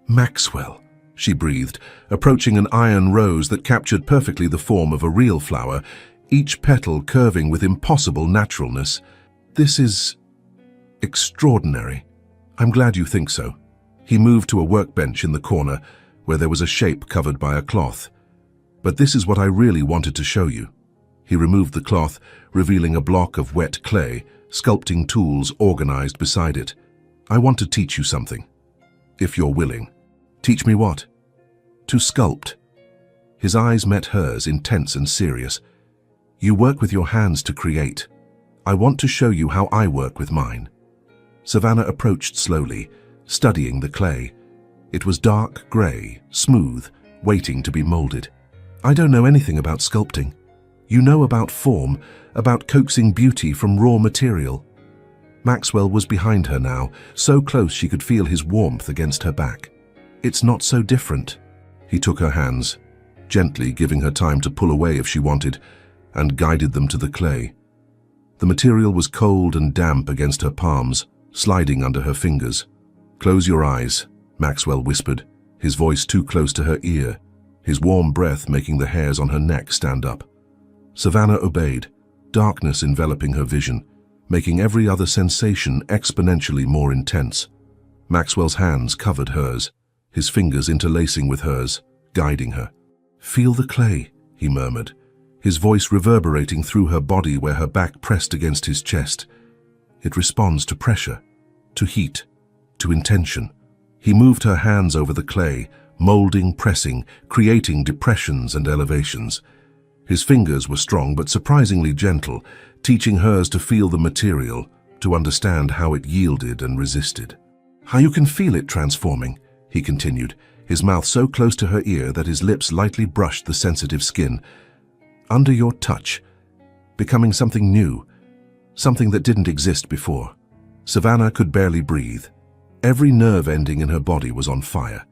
"Maxwell," she breathed, approaching an iron rose that captured perfectly the form of a real flower, each petal curving with impossible naturalness. "This is extraordinary. I'm glad you think so." He moved to a workbench in the corner, where there was a shape covered by a cloth. "But this is what I really wanted to show you." He removed the cloth, revealing a block of wet clay, sculpting tools organized beside it. "I want to teach you something, if you're willing." "Teach me what?" "To sculpt." His eyes met hers, intense and serious. "You work with your hands to create. I want to show you how I work with mine." Savannah approached slowly, studying the clay. It was dark gray, smooth, waiting to be molded. "I don't know anything about sculpting. You know about form, about coaxing beauty from raw material." Maxwell was behind her now, so close she could feel his warmth against her back. "It's not so different." He took her hands, gently giving her time to pull away if she wanted, and guided them to the clay. The material was cold and damp against her palms, sliding under her fingers. "Close your eyes," Maxwell whispered, his voice too close to her ear, his warm breath making the hairs on her neck stand up. Savannah obeyed, darkness enveloping her vision, making every other sensation exponentially more intense. Maxwell's hands covered hers, his fingers interlacing with hers, guiding her. "Feel the clay," he murmured, his voice reverberating through her body where her back pressed against his chest. "It responds to pressure, to heat, to intention." He moved her hands over the clay, molding, pressing, creating depressions and elevations. His fingers were strong but surprisingly gentle, teaching hers to feel the material, to understand how it yielded and resisted. "How you can feel it transforming," he continued, his mouth so close to her ear that his lips lightly brushed the sensitive skin. "Under your touch, becoming something new, something that didn't exist before." Savannah could barely breathe. Every nerve ending in her body was on fire.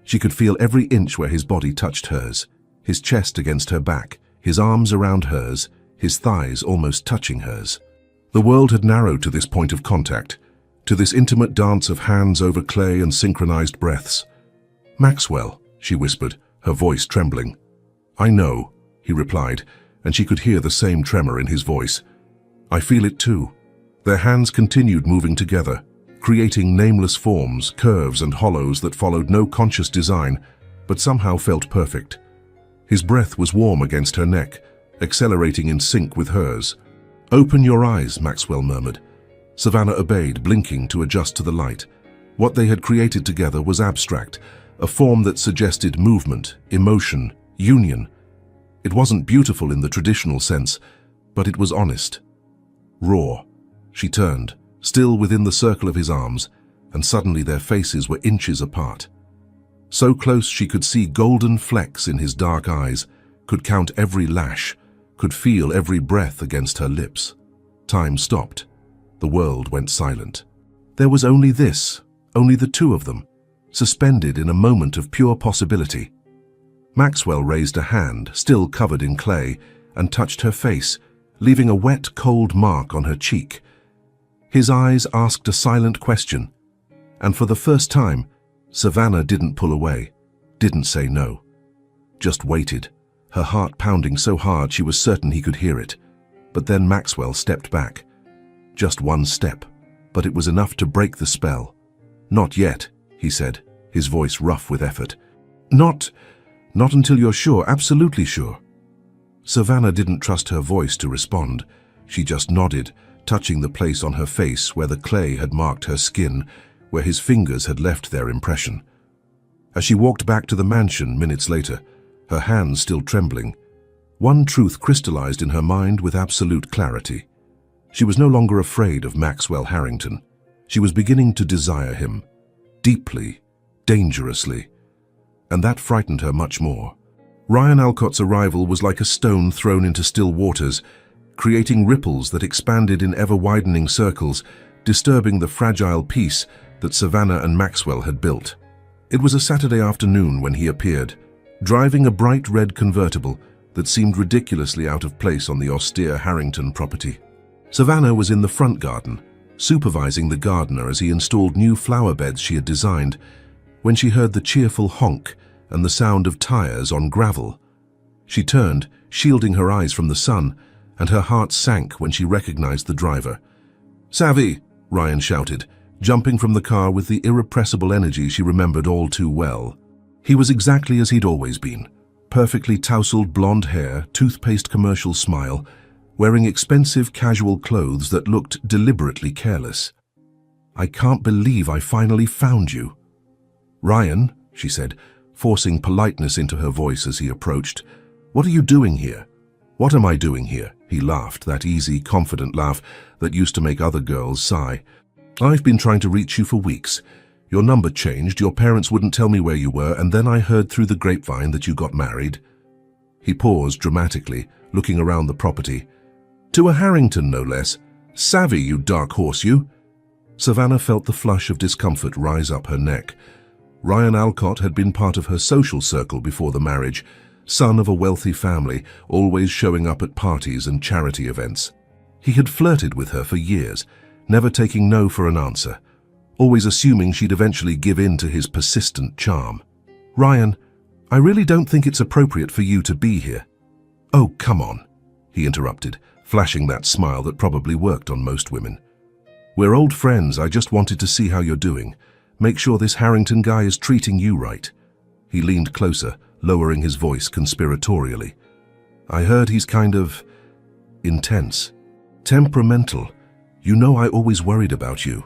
She could feel every inch where his body touched hers, his chest against her back, his arms around hers, his thighs almost touching hers. The world had narrowed to this point of contact, to this intimate dance of hands over clay and synchronized breaths. "Maxwell," she whispered, her voice trembling. "I know," he replied, and she could hear the same tremor in his voice. "I feel it too." Their hands continued moving together, creating nameless forms, curves and hollows that followed no conscious design, but somehow felt perfect. His breath was warm against her neck, accelerating in sync with hers. "Open your eyes," Maxwell murmured. Savannah obeyed, blinking to adjust to the light. What they had created together was abstract, a form that suggested movement, emotion, union. It wasn't beautiful in the traditional sense, but it was honest. Raw. She turned, still within the circle of his arms, and suddenly their faces were inches apart. So close she could see golden flecks in his dark eyes, could count every lash, could feel every breath against her lips. Time stopped. The world went silent. There was only this, only the two of them, suspended in a moment of pure possibility. Maxwell raised a hand, still covered in clay, and touched her face, leaving a wet, cold mark on her cheek. His eyes asked a silent question, and for the first time, Savannah didn't pull away, didn't say no. Just waited, her heart pounding so hard she was certain he could hear it. But then Maxwell stepped back. Just one step, but it was enough to break the spell. "Not yet," he said, his voice rough with effort. Not until you're sure, absolutely sure." Savannah didn't trust her voice to respond. She just nodded, touching the place on her face where the clay had marked her skin, where his fingers had left their impression. As she walked back to the mansion minutes later, her hands still trembling, one truth crystallized in her mind with absolute clarity. She was no longer afraid of Maxwell Harrington. She was beginning to desire him, deeply, dangerously, and that frightened her much more. Ryan Alcott's arrival was like a stone thrown into still waters, creating ripples that expanded in ever-widening circles, disturbing the fragile peace that Savannah and Maxwell had built. It was a Saturday afternoon when he appeared, driving a bright red convertible that seemed ridiculously out of place on the austere Harrington property. Savannah was in the front garden, supervising the gardener as he installed new flower beds she had designed, when she heard the cheerful honk and the sound of tires on gravel. She turned, shielding her eyes from the sun, and her heart sank when she recognized the driver. "Savvy!" Ryan shouted, jumping from the car with the irrepressible energy she remembered all too well. He was exactly as he'd always been, perfectly tousled blonde hair, toothpaste commercial smile, wearing expensive casual clothes that looked deliberately careless. "I can't believe I finally found you." "Ryan," she said, forcing politeness into her voice as he approached, "what are you doing here?" "What am I doing here?" He laughed, that easy, confident laugh that used to make other girls sigh. "I've been trying to reach you for weeks. Your number changed, your parents wouldn't tell me where you were, and then I heard through the grapevine that you got married." He paused dramatically, looking around the property. "To a Harrington, no less. Savvy, you dark horse, you." Savannah felt the flush of discomfort rise up her neck. Ryan Alcott had been part of her social circle before the marriage, son of a wealthy family, always showing up at parties and charity events. He had flirted with her for years, never taking no for an answer, always assuming she'd eventually give in to his persistent charm. "Ryan, I really don't think it's appropriate for you to be here." "Oh, come on," he interrupted, flashing that smile that probably worked on most women. "We're old friends. I just wanted to see how you're doing. Make sure this Harrington guy is treating you right." He leaned closer, lowering his voice conspiratorially. "I heard he's kind of intense, temperamental. You know I always worried about you."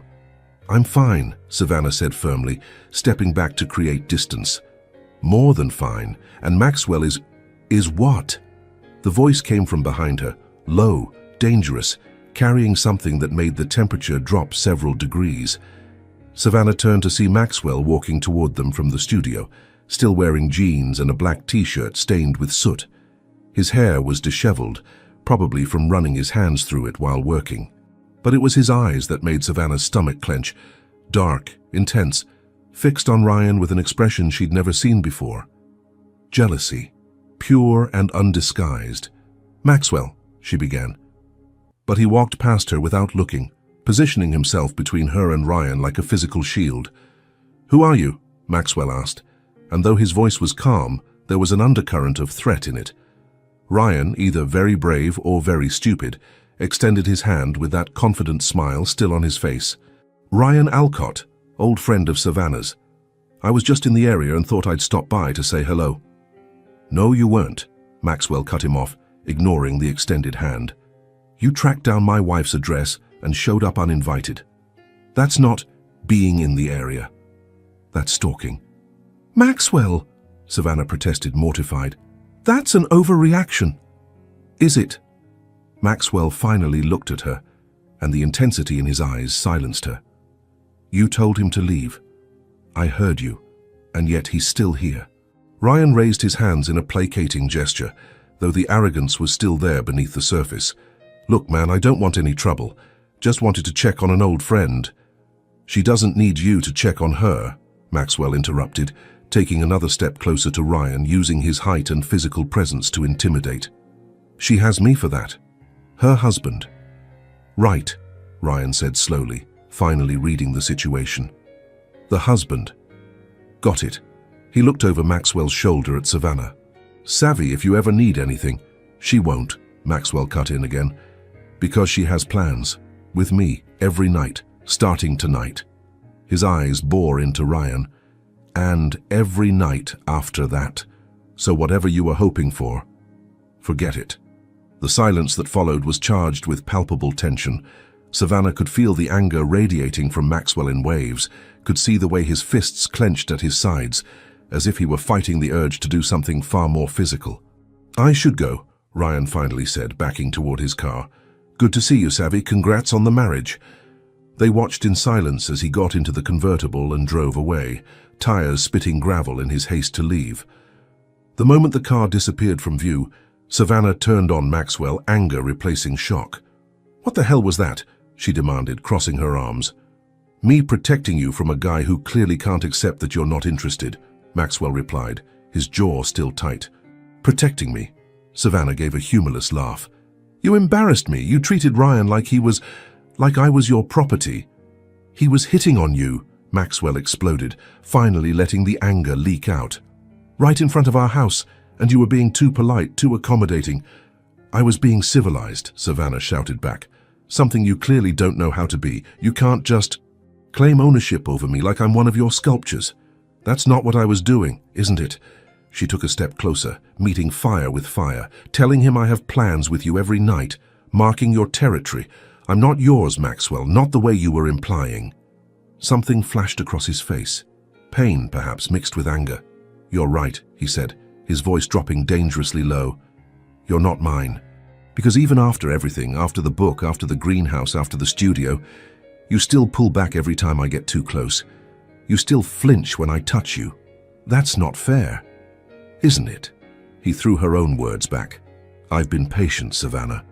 "I'm fine," Savannah said firmly, stepping back to create distance. "More than fine. And Maxwell is what?" The voice came from behind her, low, dangerous, carrying something that made the temperature drop several degrees. Savannah turned to see Maxwell walking toward them from the studio, still wearing jeans and a black t-shirt stained with soot. His hair was disheveled, probably from running his hands through it while working. But it was his eyes that made Savannah's stomach clench, dark, intense, fixed on Ryan with an expression she'd never seen before. Jealousy, pure and undisguised. "Maxwell," she began. But he walked past her without looking, positioning himself between her and Ryan like a physical shield. "Who are you?" Maxwell asked, and though his voice was calm, There was an undercurrent of threat in it. Ryan, either very brave or very stupid, extended his hand with that confident smile still on his face. "Ryan Alcott, old friend of Savannah's. I was just in the area and thought I'd stop by to say hello." "No, you weren't," Maxwell cut him off, ignoring the extended hand. "You tracked down my wife's address and showed up uninvited. That's not being in the area. That's stalking." "Maxwell," Savannah protested, mortified. "that's an overreaction." "Is it?" Maxwell finally looked at her, and the intensity in his eyes silenced her. "You told him to leave. I heard you, and yet he's still here." Ryan raised his hands in a placating gesture, though the arrogance was still there beneath the surface. "Look, man, I don't want any trouble. Just wanted to check on an old friend." "She doesn't need you to check on her," Maxwell interrupted, taking another step closer to Ryan, using his height and physical presence to intimidate. "She has me for that. Her husband." "Right," Ryan said slowly, finally reading the situation. "The husband. Got it." He looked over Maxwell's shoulder at Savannah. "Savvy if you ever need anything." "She won't," Maxwell cut in again, "because she has plans. With me, every night, starting tonight." His eyes bore into Ryan. "And every night after that. So whatever you were hoping for, forget it." The silence that followed was charged with palpable tension. Savannah could feel the anger radiating from Maxwell in waves, could see the way his fists clenched at his sides, as if he were fighting the urge to do something far more physical. "I should go," Ryan finally said, backing toward his car. "Good to see you, Savvy. Congrats on the marriage." They watched in silence as he got into the convertible and drove away, tires spitting gravel in his haste to leave. The moment the car disappeared from view, Savannah turned on Maxwell, anger replacing shock. "What the hell was that?" she demanded, crossing her arms. "Me protecting you from a guy who clearly can't accept that you're not interested," Maxwell replied, his jaw still tight. "Protecting me?" Savannah gave a humorless laugh. "You embarrassed me. You treated Ryan like I was your property." "He was hitting on you," Maxwell exploded, finally letting the anger leak out. "Right in front of our house, and you were being too polite, too accommodating." "I was being civilized," Savannah shouted back. "Something you clearly don't know how to be. You can't just claim ownership over me like I'm one of your sculptures. That's not what I was doing, isn't it?" She took a step closer, meeting fire with fire, telling him, "I have plans with you every night, marking your territory. I'm not yours, Maxwell, not the way you were implying." Something flashed across his face. Pain, perhaps, mixed with anger. "You're right," he said, his voice dropping dangerously low. "You're not mine. Because even after everything, after the book, after the greenhouse, after the studio, you still pull back every time I get too close. You still flinch when I touch you. That's not fair, isn't it?" He threw her own words back. "I've been patient, Savannah.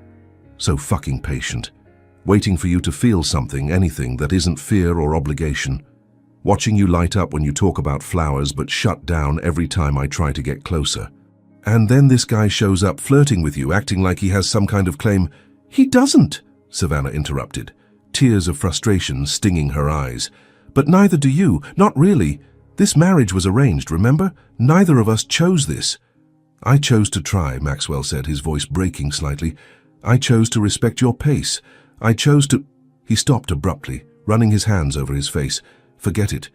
So fucking patient. Waiting for you to feel something, anything that isn't fear or obligation. Watching you light up when you talk about flowers but shut down every time I try to get closer. And then this guy shows up flirting with you, acting like he has some kind of claim." "He doesn't," Savannah interrupted, tears of frustration stinging her eyes. "But neither do you. Not really. This marriage was arranged, remember? Neither of us chose this." "I chose to try," Maxwell said, his voice breaking slightly. "I chose to respect your pace. I chose to—" He stopped abruptly, running his hands over his face. "Forget it.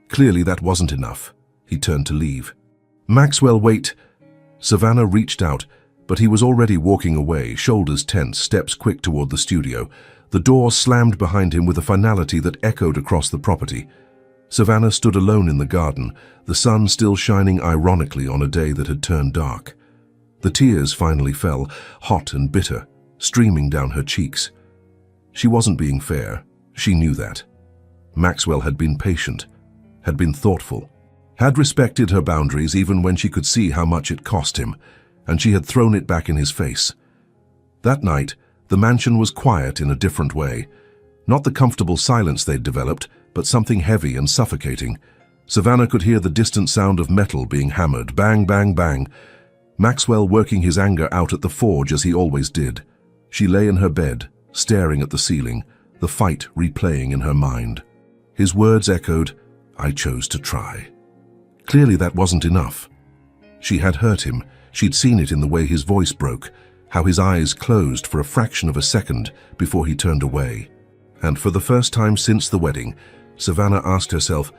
Clearly that wasn't enough." He turned to leave. "Maxwell, wait." Savannah reached out, but he was already walking away, shoulders tense, steps quick toward the studio. The door slammed behind him with a finality that echoed across the property. Savannah stood alone in the garden, the sun still shining ironically on a day that had turned dark. The tears finally fell, hot and bitter, streaming down her cheeks. She wasn't being fair. She knew that. Maxwell had been patient, had been thoughtful, had respected her boundaries even when she could see how much it cost him, and she had thrown it back in his face. That night, the mansion was quiet in a different way. Not the comfortable silence they'd developed, but something heavy and suffocating. Savannah could hear the distant sound of metal being hammered, bang, bang, bang. Maxwell working his anger out at the forge as he always did. She lay in her bed, staring at the ceiling, the fight replaying in her mind. His words echoed, "I chose to try." Clearly that wasn't enough. She had hurt him. She'd seen it in the way his voice broke, how his eyes closed for a fraction of a second before he turned away. And for the first time since the wedding, Savannah asked herself,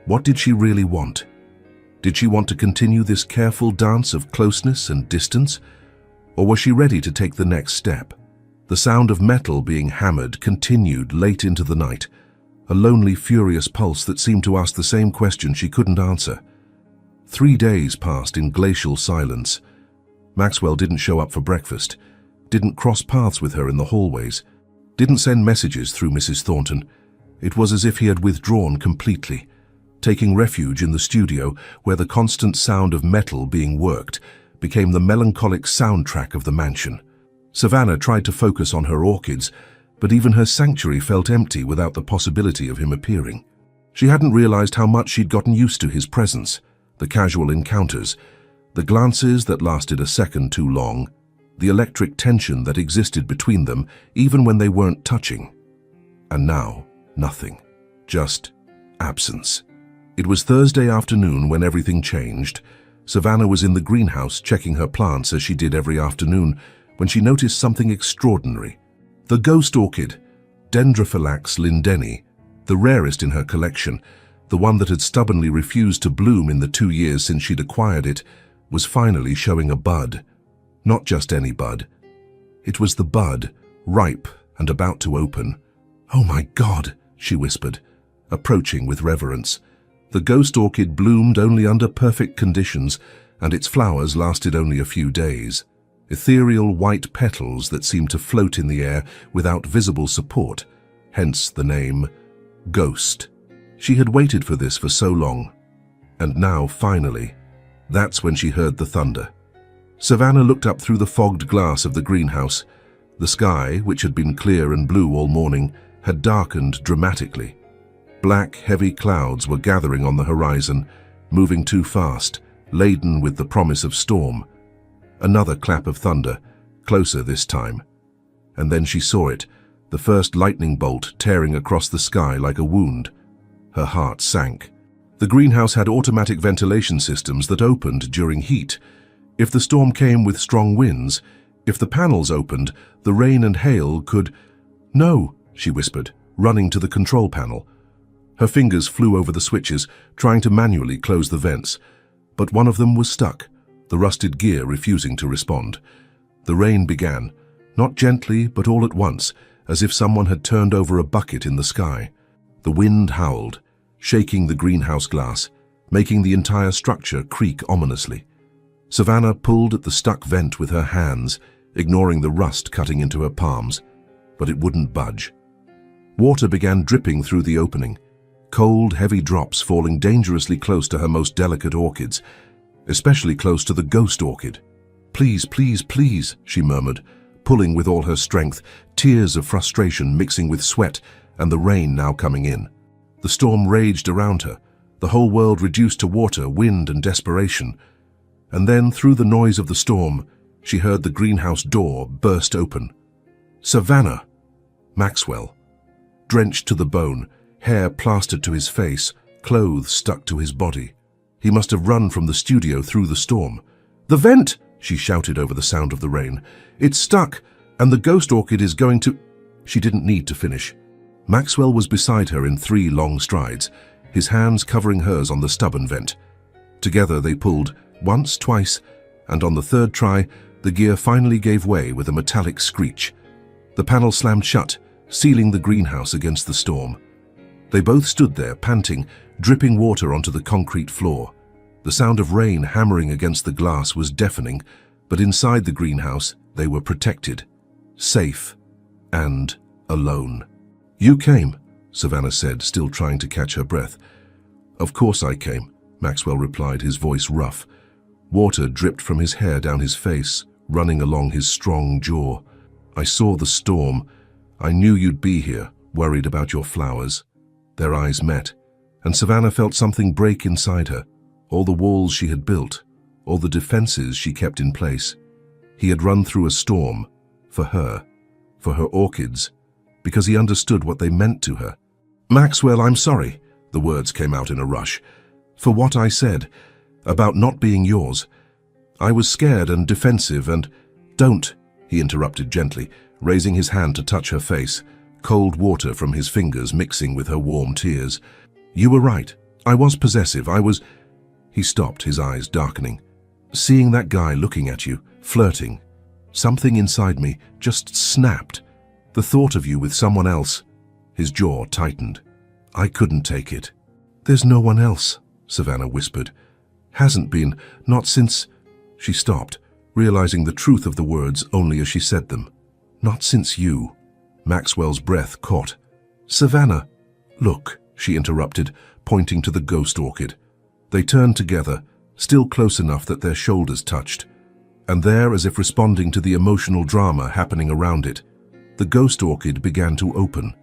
what did she really want? Did she want to continue this careful dance of closeness and distance? Or was she ready to take the next step? The sound of metal being hammered continued late into the night, a lonely, furious pulse that seemed to ask the same question she couldn't answer. 3 days passed in glacial silence. Maxwell didn't show up for breakfast, didn't cross paths with her in the hallways, didn't send messages through Mrs. Thornton. It was as if he had withdrawn completely, taking refuge in the studio where the constant sound of metal being worked became the melancholic soundtrack of the mansion. Savannah tried to focus on her orchids, but even her sanctuary felt empty without the possibility of him appearing. She hadn't realized how much she'd gotten used to his presence, the casual encounters, the glances that lasted a second too long, the electric tension that existed between them even when they weren't touching. And now, nothing. Just absence. It was Thursday afternoon when everything changed. Savannah was in the greenhouse checking her plants as she did every afternoon when she noticed something extraordinary. The ghost orchid, Dendrophylax lindeni, the rarest in her collection, the one that had stubbornly refused to bloom in the 2 years since she'd acquired it, was finally showing a bud. Not just any bud. It was the bud, ripe and about to open. "Oh my God," she whispered, approaching with reverence. The ghost orchid bloomed only under perfect conditions, and its flowers lasted only a few days. Ethereal white petals that seemed to float in the air without visible support, hence the name Ghost. She had waited for this for so long, and now, finally, that's when she heard the thunder. Savannah looked up through the fogged glass of the greenhouse. The sky, which had been clear and blue all morning, had darkened dramatically. Black, heavy clouds were gathering on the horizon, moving too fast, laden with the promise of storm. Another clap of thunder, closer this time. And then she saw it, the first lightning bolt tearing across the sky like a wound. Her heart sank. The greenhouse had automatic ventilation systems that opened during heat. If the storm came with strong winds, if the panels opened, the rain and hail could— "No," she whispered, running to the control panel. Her fingers flew over the switches, trying to manually close the vents, but one of them was stuck, the rusted gear refusing to respond. The rain began, not gently but all at once, as if someone had turned over a bucket in the sky. The wind howled, shaking the greenhouse glass, making the entire structure creak ominously. Savannah pulled at the stuck vent with her hands, ignoring the rust cutting into her palms, but it wouldn't budge. Water began dripping through the opening, cold, heavy drops falling dangerously close to her most delicate orchids, especially close to the ghost orchid. "Please, please, please," she murmured, pulling with all her strength, tears of frustration mixing with sweat and the rain now coming in. The storm raged around her, the whole world reduced to water, wind, and desperation. And then, through the noise of the storm, she heard the greenhouse door burst open. Savannah! Maxwell. Drenched to the bone, hair plastered to his face, clothes stuck to his body. He must have run from the studio through the storm. "The vent!" she shouted over the sound of the rain. "It's stuck, and the ghost orchid is going to—" She didn't need to finish. Maxwell was beside her in 3 long strides, his hands covering hers on the stubborn vent. Together they pulled, once, twice, and on the 3rd try, the gear finally gave way with a metallic screech. The panel slammed shut, sealing the greenhouse against the storm. They both stood there, panting, dripping water onto the concrete floor. The sound of rain hammering against the glass was deafening, but inside the greenhouse, they were protected, safe, and alone. "You came," Savannah said, still trying to catch her breath. "Of course I came," Maxwell replied, his voice rough. Water dripped from his hair down his face, running along his strong jaw. "I saw the storm. I knew you'd be here, worried about your flowers." Their eyes met, and Savannah felt something break inside her, all the walls she had built, all the defenses she kept in place. He had run through a storm, for her orchids, because he understood what they meant to her. "Maxwell, I'm sorry," the words came out in a rush, "for what I said, about not being yours. I was scared and defensive and— Don't, he interrupted gently, raising his hand to touch her face, cold water from his fingers mixing with her warm tears. You were right. I was possessive. He stopped, his eyes darkening. Seeing that guy looking at you, flirting. Something inside me just snapped. The thought of you with someone else. His jaw tightened. I couldn't take it. There's no one else, Savannah whispered. Hasn't been, not since— She stopped, realizing the truth of the words only as she said them. Not since you. Maxwell's breath caught. Savannah. Look, she interrupted, pointing to the ghost orchid. They turned together, still close enough that their shoulders touched. And there, as if responding to the emotional drama happening around it, the ghost orchid began to open.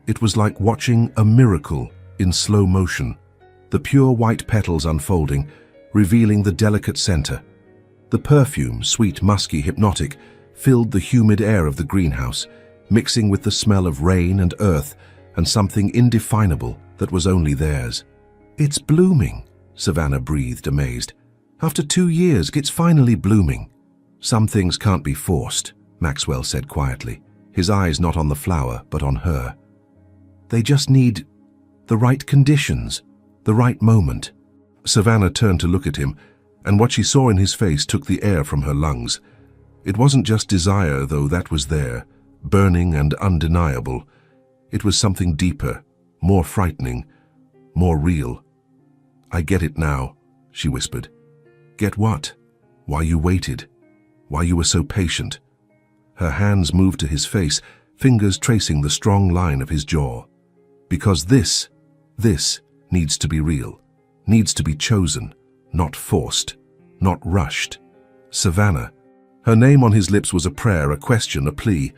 It was like watching a miracle in slow motion. The pure white petals unfolding, revealing the delicate center. The perfume, sweet, musky, hypnotic, filled the humid air of the greenhouse, mixing with the smell of rain and earth and something indefinable that was only theirs. It's blooming, Savannah breathed, amazed. After 2 years, it's finally blooming. Some things can't be forced, Maxwell said quietly, his eyes not on the flower, but on her. They just need the right conditions, the right moment. Savannah turned to look at him, and what she saw in his face took the air from her lungs. It wasn't just desire, though that was there, burning and undeniable. It was something deeper, more frightening, more real. I get it now, she whispered. Get what? Why you waited? Why you were so patient? Her hands moved to his face, fingers tracing the strong line of his jaw. Because this needs to be real, needs to be chosen, not forced, not rushed. Savannah. Her name on his lips was a prayer, a question, a plea.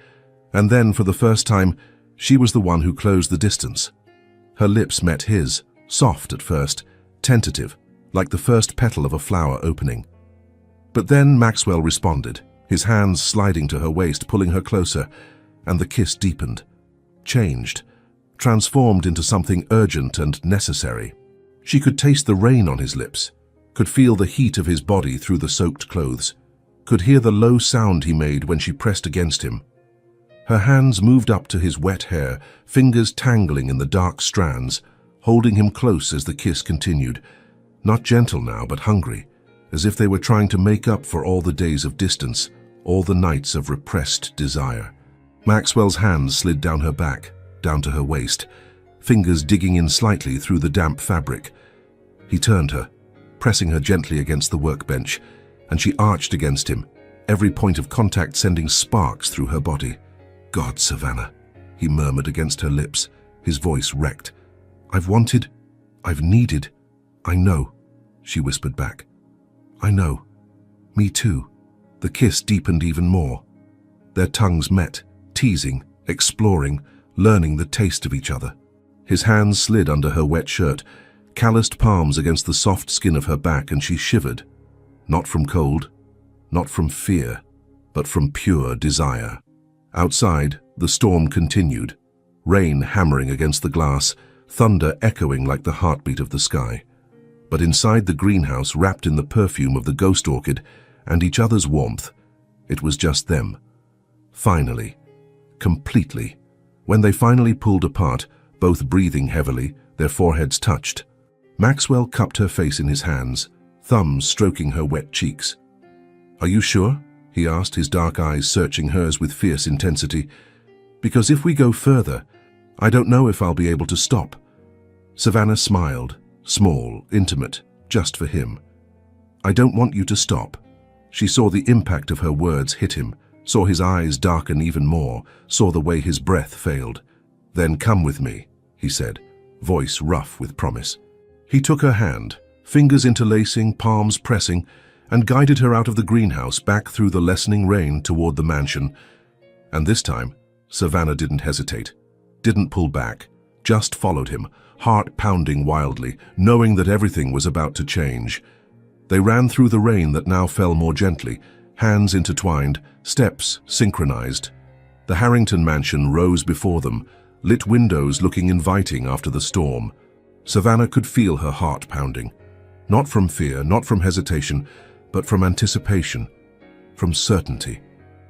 And then, for the first time, she was the one who closed the distance. Her lips met his, soft at first, tentative, like the first petal of a flower opening. But then Maxwell responded, his hands sliding to her waist, pulling her closer, and the kiss deepened, changed, transformed into something urgent and necessary. She could taste the rain on his lips, could feel the heat of his body through the soaked clothes, could hear the low sound he made when she pressed against him. Her hands moved up to his wet hair, fingers tangling in the dark strands, holding him close as the kiss continued, not gentle now but hungry, as if they were trying to make up for all the days of distance, all the nights of repressed desire. Maxwell's hands slid down her back, down to her waist, fingers digging in slightly through the damp fabric. He turned her, pressing her gently against the workbench, and she arched against him, every point of contact sending sparks through her body. God, Savannah, he murmured against her lips, his voice wrecked. I've wanted, I've needed, I know, she whispered back. I know. Me too. The kiss deepened even more. Their tongues met, teasing, exploring, learning the taste of each other. His hands slid under her wet shirt, calloused palms against the soft skin of her back, and she shivered. Not from cold, not from fear, but from pure desire. Outside, the storm continued, rain hammering against the glass, thunder echoing like the heartbeat of the sky. But inside the greenhouse, wrapped in the perfume of the ghost orchid and each other's warmth, it was just them. Finally, completely. When they finally pulled apart, both breathing heavily, their foreheads touched. Maxwell cupped her face in his hands, thumbs stroking her wet cheeks. Are you sure? He asked, his dark eyes searching hers with fierce intensity. Because if we go further, I don't know if I'll be able to stop. Savannah smiled, small, intimate, just for him. I don't want you to stop. She saw the impact of her words hit him, saw his eyes darken even more, saw the way his breath failed. Then come with me, he said, voice rough with promise. He took her hand, fingers interlacing, palms pressing, and guided her out of the greenhouse back through the lessening rain toward the mansion. And this time, Savannah didn't hesitate, didn't pull back, just followed him, heart pounding wildly, knowing that everything was about to change. They ran through the rain that now fell more gently, hands intertwined, steps synchronized. The Harrington mansion rose before them, lit windows looking inviting after the storm. Savannah could feel her heart pounding. Not from fear, not from hesitation, but from anticipation, from certainty.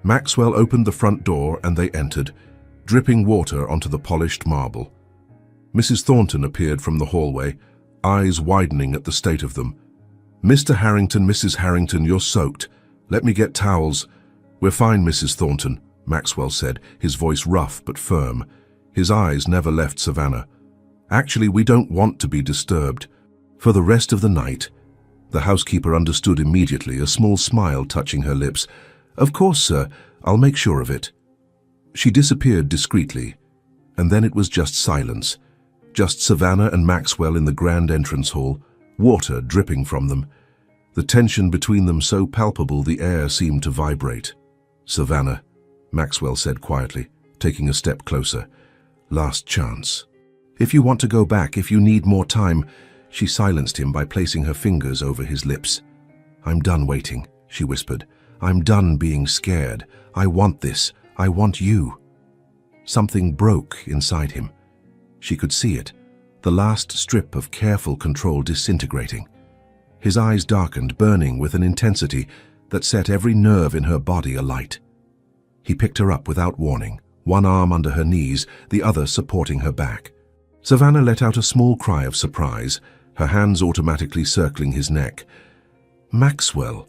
Maxwell opened the front door and they entered, dripping water onto the polished marble. Mrs. Thornton appeared from the hallway, eyes widening at the state of them. "Mr. Harrington, Mrs. Harrington, you're soaked. Let me get towels." "We're fine, Mrs. Thornton," Maxwell said, his voice rough but firm. His eyes never left Savannah. "Actually, we don't want to be disturbed." For the rest of the night, the housekeeper understood immediately, a small smile touching her lips. "Of course, sir. I'll make sure of it." She disappeared discreetly, and then it was just silence. Just Savannah and Maxwell in the grand entrance hall, water dripping from them. The tension between them so palpable the air seemed to vibrate. "Savannah," Maxwell said quietly, taking a step closer. "Last chance. If you want to go back, if you need more time." She silenced him by placing her fingers over his lips. "I'm done waiting," she whispered. "I'm done being scared. I want this. I want you." Something broke inside him. She could see it, the last strip of careful control disintegrating. His eyes darkened, burning with an intensity that set every nerve in her body alight. He picked her up without warning, one arm under her knees, the other supporting her back. Savannah let out a small cry of surprise, her hands automatically circling his neck. "Maxwell."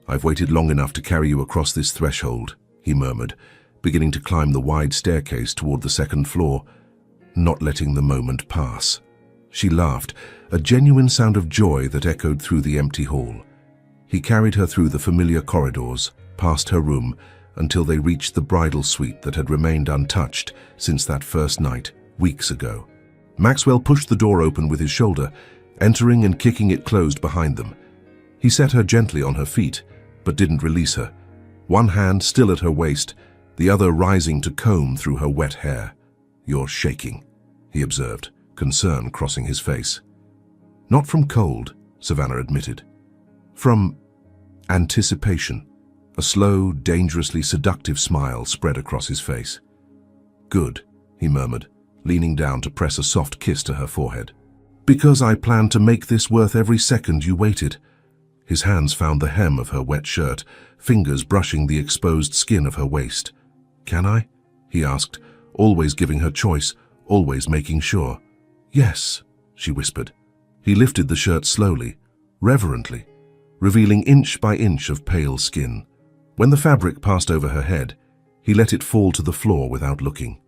"I've waited long enough to carry you across this threshold," he murmured, beginning to climb the wide staircase toward the second floor, not letting the moment pass. She laughed, a genuine sound of joy that echoed through the empty hall. He carried her through the familiar corridors, past her room, until they reached the bridal suite that had remained untouched since that first night, weeks ago. Maxwell pushed the door open with his shoulder, entering and kicking it closed behind them. He set her gently on her feet, but didn't release her, one hand still at her waist, the other rising to comb through her wet hair. "You're shaking," he observed, concern crossing his face. "Not from cold," Savannah admitted. "From anticipation." A slow, dangerously seductive smile spread across his face. "Good," he murmured, leaning down to press a soft kiss to her forehead. "Because I planned to make this worth every second you waited." His hands found the hem of her wet shirt, fingers brushing the exposed skin of her waist. "Can I?" he asked, always giving her choice, always making sure. "Yes," she whispered. He lifted the shirt slowly, reverently, revealing inch by inch of pale skin. When the fabric passed over her head, he let it fall to the floor without looking.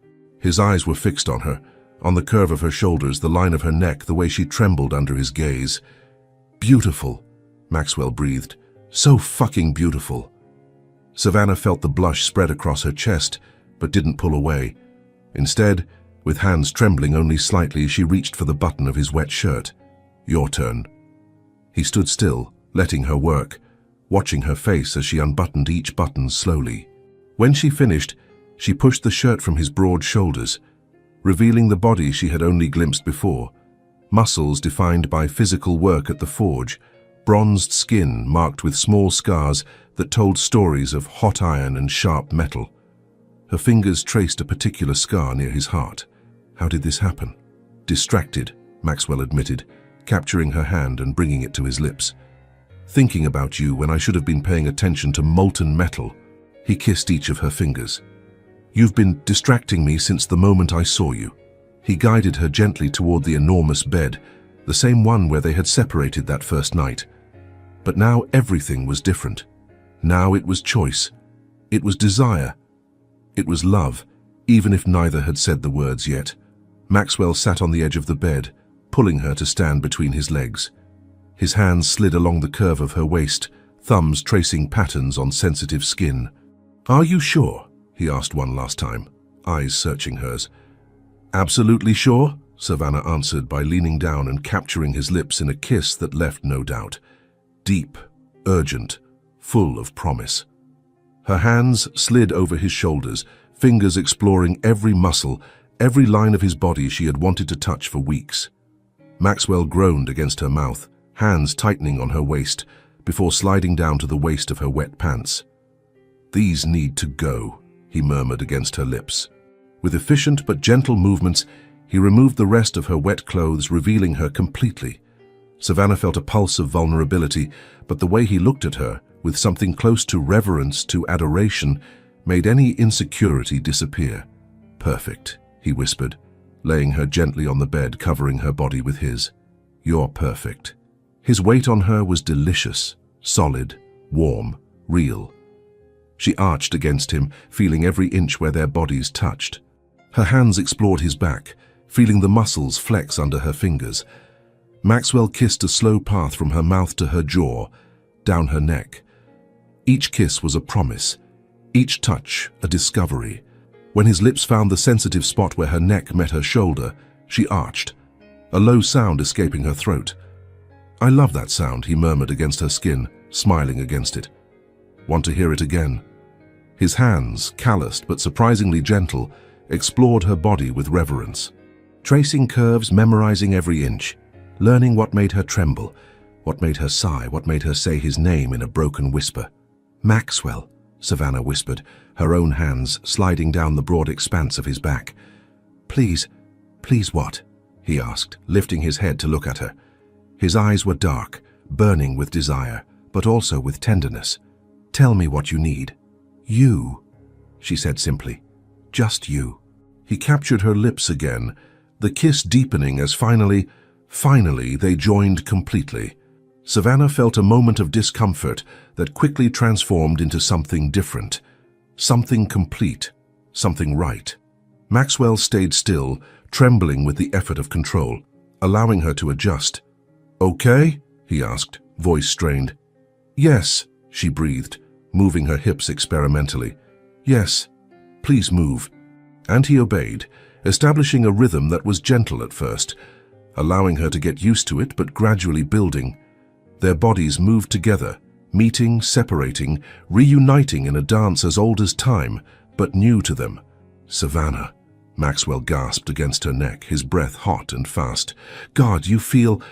His eyes were fixed on her, on the curve of her shoulders, the line of her neck, the way she trembled under his gaze. "Beautiful," Maxwell breathed. "So fucking beautiful." Savannah felt the blush spread across her chest, but didn't pull away. Instead, with hands trembling only slightly, she reached for the button of his wet shirt. "Your turn." He stood still, letting her work, watching her face as she unbuttoned each button slowly. When she finished, she pushed the shirt from his broad shoulders, revealing the body she had only glimpsed before, muscles defined by physical work at the forge, bronzed skin marked with small scars that told stories of hot iron and sharp metal. Her fingers traced a particular scar near his heart. How did this happen? "Distracted," Maxwell admitted, capturing her hand and bringing it to his lips. "Thinking about you when I should have been paying attention to molten metal." He kissed each of her fingers. "You've been distracting me since the moment I saw you." He guided her gently toward the enormous bed, the same one where they had separated that first night. But now everything was different. Now it was choice. It was desire. It was love, even if neither had said the words yet. Maxwell sat on the edge of the bed, pulling her to stand between his legs. His hands slid along the curve of her waist, thumbs tracing patterns on sensitive skin. "Are you sure?" he asked one last time, eyes searching hers. "Absolutely sure," Savannah answered by leaning down and capturing his lips in a kiss that left no doubt. Deep, urgent, full of promise. Her hands slid over his shoulders, fingers exploring every muscle, every line of his body she had wanted to touch for weeks. Maxwell groaned against her mouth, hands tightening on her waist, before sliding down to the waist of her wet pants. "These need to go," he murmured against her lips. With efficient but gentle movements, he removed the rest of her wet clothes, revealing her completely. Savannah felt a pulse of vulnerability, but the way he looked at her, with something close to reverence to adoration, made any insecurity disappear. "Perfect," he whispered, laying her gently on the bed, covering her body with his. "You're perfect." His weight on her was delicious, solid, warm, real. She arched against him, feeling every inch where their bodies touched. Her hands explored his back, feeling the muscles flex under her fingers. Maxwell kissed a slow path from her mouth to her jaw, down her neck. Each kiss was a promise, each touch a discovery. When his lips found the sensitive spot where her neck met her shoulder, she arched, a low sound escaping her throat. "I love that sound," he murmured against her skin, smiling against it. "Want to hear it again?" His hands, calloused but surprisingly gentle, explored her body with reverence. Tracing curves, memorizing every inch, learning what made her tremble, what made her sigh, what made her say his name in a broken whisper. "Maxwell," Savannah whispered, her own hands sliding down the broad expanse of his back. "Please, please what?" he asked, lifting his head to look at her. His eyes were dark, burning with desire, but also with tenderness. "Tell me what you need." "You," she said simply. "Just you." He captured her lips again, the kiss deepening as finally they joined completely. Savannah felt a moment of discomfort that quickly transformed into something different, something complete, something right. Maxwell stayed still, trembling with the effort of control, allowing her to adjust. "Okay?" he asked, voice strained. "Yes," she breathed, moving her hips experimentally. "Yes, please move." And he obeyed, establishing a rhythm that was gentle at first, allowing her to get used to it but gradually building. Their bodies moved together, meeting, separating, reuniting in a dance as old as time, but new to them. "Savannah," Maxwell gasped against her neck, his breath hot and fast. "God, you feel—"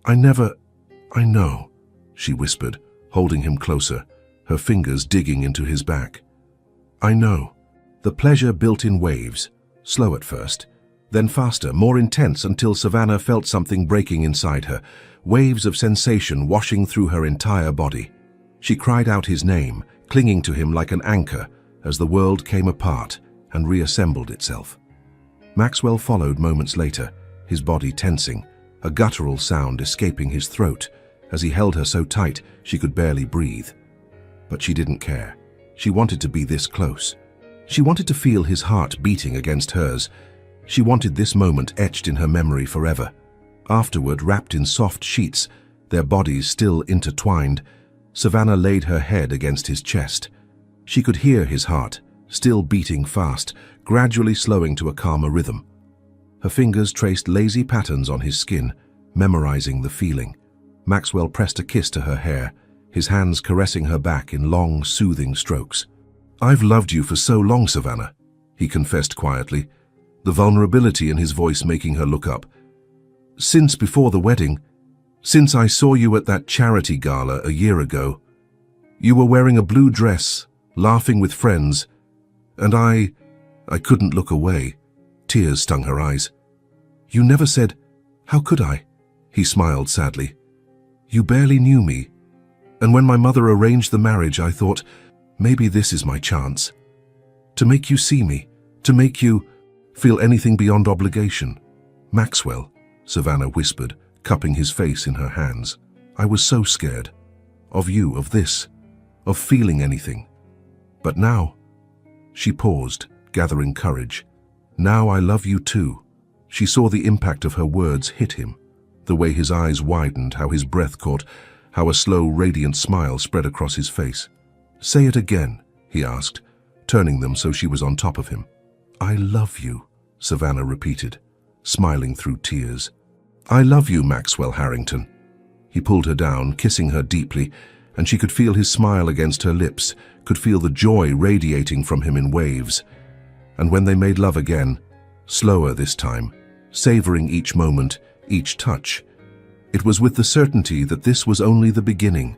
I know," she whispered, holding him closer, her fingers digging into his back. "I know." The pleasure built in waves, slow at first, then faster, more intense until Savannah felt something breaking inside her, waves of sensation washing through her entire body. She cried out his name, clinging to him like an anchor as the world came apart and reassembled itself. Maxwell followed moments later, his body tensing, a guttural sound escaping his throat as he held her so tight she could barely breathe. But she didn't care. She wanted to be this close. She wanted to feel his heart beating against hers. She wanted this moment etched in her memory forever. Afterward, wrapped in soft sheets, their bodies still intertwined, Savannah laid her head against his chest. She could hear his heart, still beating fast, gradually slowing to a calmer rhythm. Her fingers traced lazy patterns on his skin, memorizing the feeling. Maxwell pressed a kiss to her hair, his hands caressing her back in long, soothing strokes. "I've loved you for so long, Savannah," he confessed quietly, the vulnerability in his voice making her look up. "Since before the wedding, since I saw you at that charity gala a year ago. You were wearing a blue dress, laughing with friends, and I couldn't look away." Tears stung her eyes. "You never said, 'How could I?'" He smiled sadly. "You barely knew me, and when my mother arranged the marriage, I thought, maybe this is my chance. To make you see me, to make you feel anything beyond obligation." "Maxwell," Savannah whispered, cupping his face in her hands. "I was so scared. Of you, of this, of feeling anything. But now—" She paused, gathering courage. "Now I love you too." She saw the impact of her words hit him, the way his eyes widened, how his breath caught, how a slow, radiant smile spread across his face. "Say it again," he asked, turning them so she was on top of him. "I love you," Savannah repeated, smiling through tears. "I love you, Maxwell Harrington." He pulled her down, kissing her deeply, and she could feel his smile against her lips, could feel the joy radiating from him in waves. And when they made love again, slower this time, savoring each moment, each touch, it was with the certainty that this was only the beginning.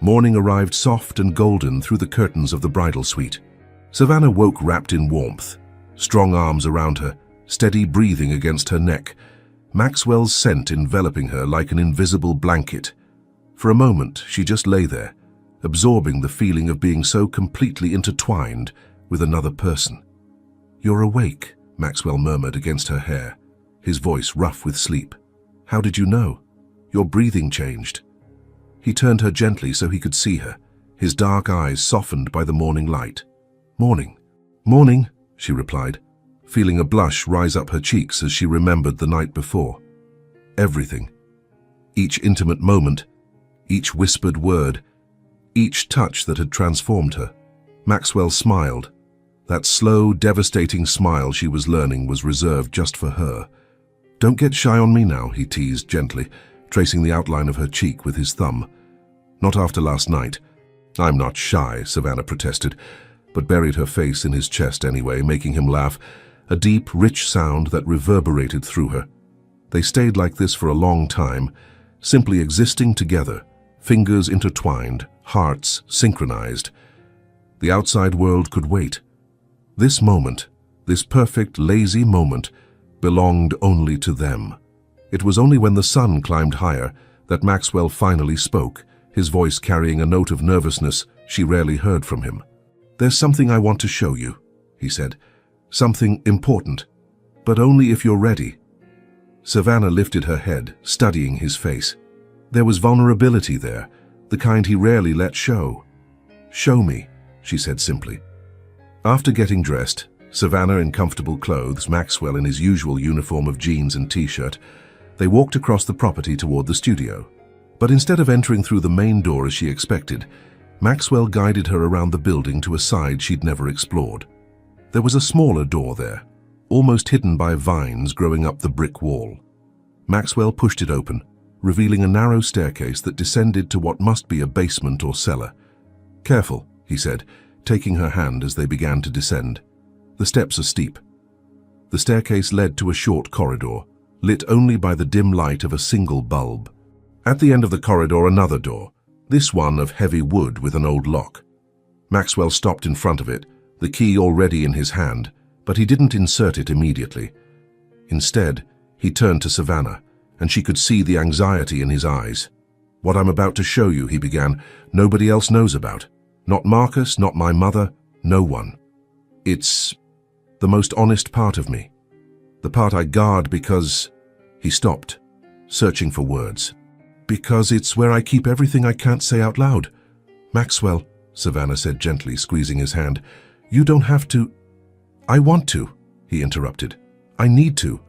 Morning arrived soft and golden through the curtains of the bridal suite. Savannah woke wrapped in warmth, strong arms around her, steady breathing against her neck, Maxwell's scent enveloping her like an invisible blanket. For a moment, she just lay there, absorbing the feeling of being so completely intertwined with another person. "You're awake," Maxwell murmured against her hair, his voice rough with sleep. "How did you know? Your breathing changed." He turned her gently so he could see her, his dark eyes softened by the morning light. "Morning." "Morning," she replied, feeling a blush rise up her cheeks as she remembered the night before. Everything. Each intimate moment, each whispered word, each touch that had transformed her. Maxwell smiled. That slow, devastating smile she was learning was reserved just for her. "Don't get shy on me now," he teased gently, tracing the outline of her cheek with his thumb. "Not after last night." "I'm not shy," Savannah protested, but buried her face in his chest anyway, making him laugh, a deep, rich sound that reverberated through her. They stayed like this for a long time, simply existing together, fingers intertwined, hearts synchronized. The outside world could wait. This moment, this perfect, lazy moment, belonged only to them. It was only when the sun climbed higher that Maxwell finally spoke, his voice carrying a note of nervousness she rarely heard from him. "There's something I want to show you," he said. "Something important, but only if you're ready." Savannah lifted her head, studying his face. There was vulnerability there, the kind he rarely let show. "Show me," she said simply. After getting dressed, Savannah in comfortable clothes, Maxwell in his usual uniform of jeans and t-shirt, they walked across the property toward the studio. But instead of entering through the main door as she expected, Maxwell guided her around the building to a side she'd never explored. There was a smaller door there, almost hidden by vines growing up the brick wall. Maxwell pushed it open, revealing a narrow staircase that descended to what must be a basement or cellar. "Careful," he said, taking her hand as they began to descend. "The steps are steep." The staircase led to a short corridor, lit only by the dim light of a single bulb. At the end of the corridor, another door, this one of heavy wood with an old lock. Maxwell stopped in front of it, the key already in his hand, but he didn't insert it immediately. Instead, he turned to Savannah, and she could see the anxiety in his eyes. "What I'm about to show you," he began, "nobody else knows about. Not Marcus, not my mother, no one. It's the most honest part of me. The part I guard because—" He stopped, searching for words. "Because it's where I keep everything I can't say out loud." "Maxwell," Savannah said gently, squeezing his hand, "you don't have to—" "I want to," he interrupted. "I need to.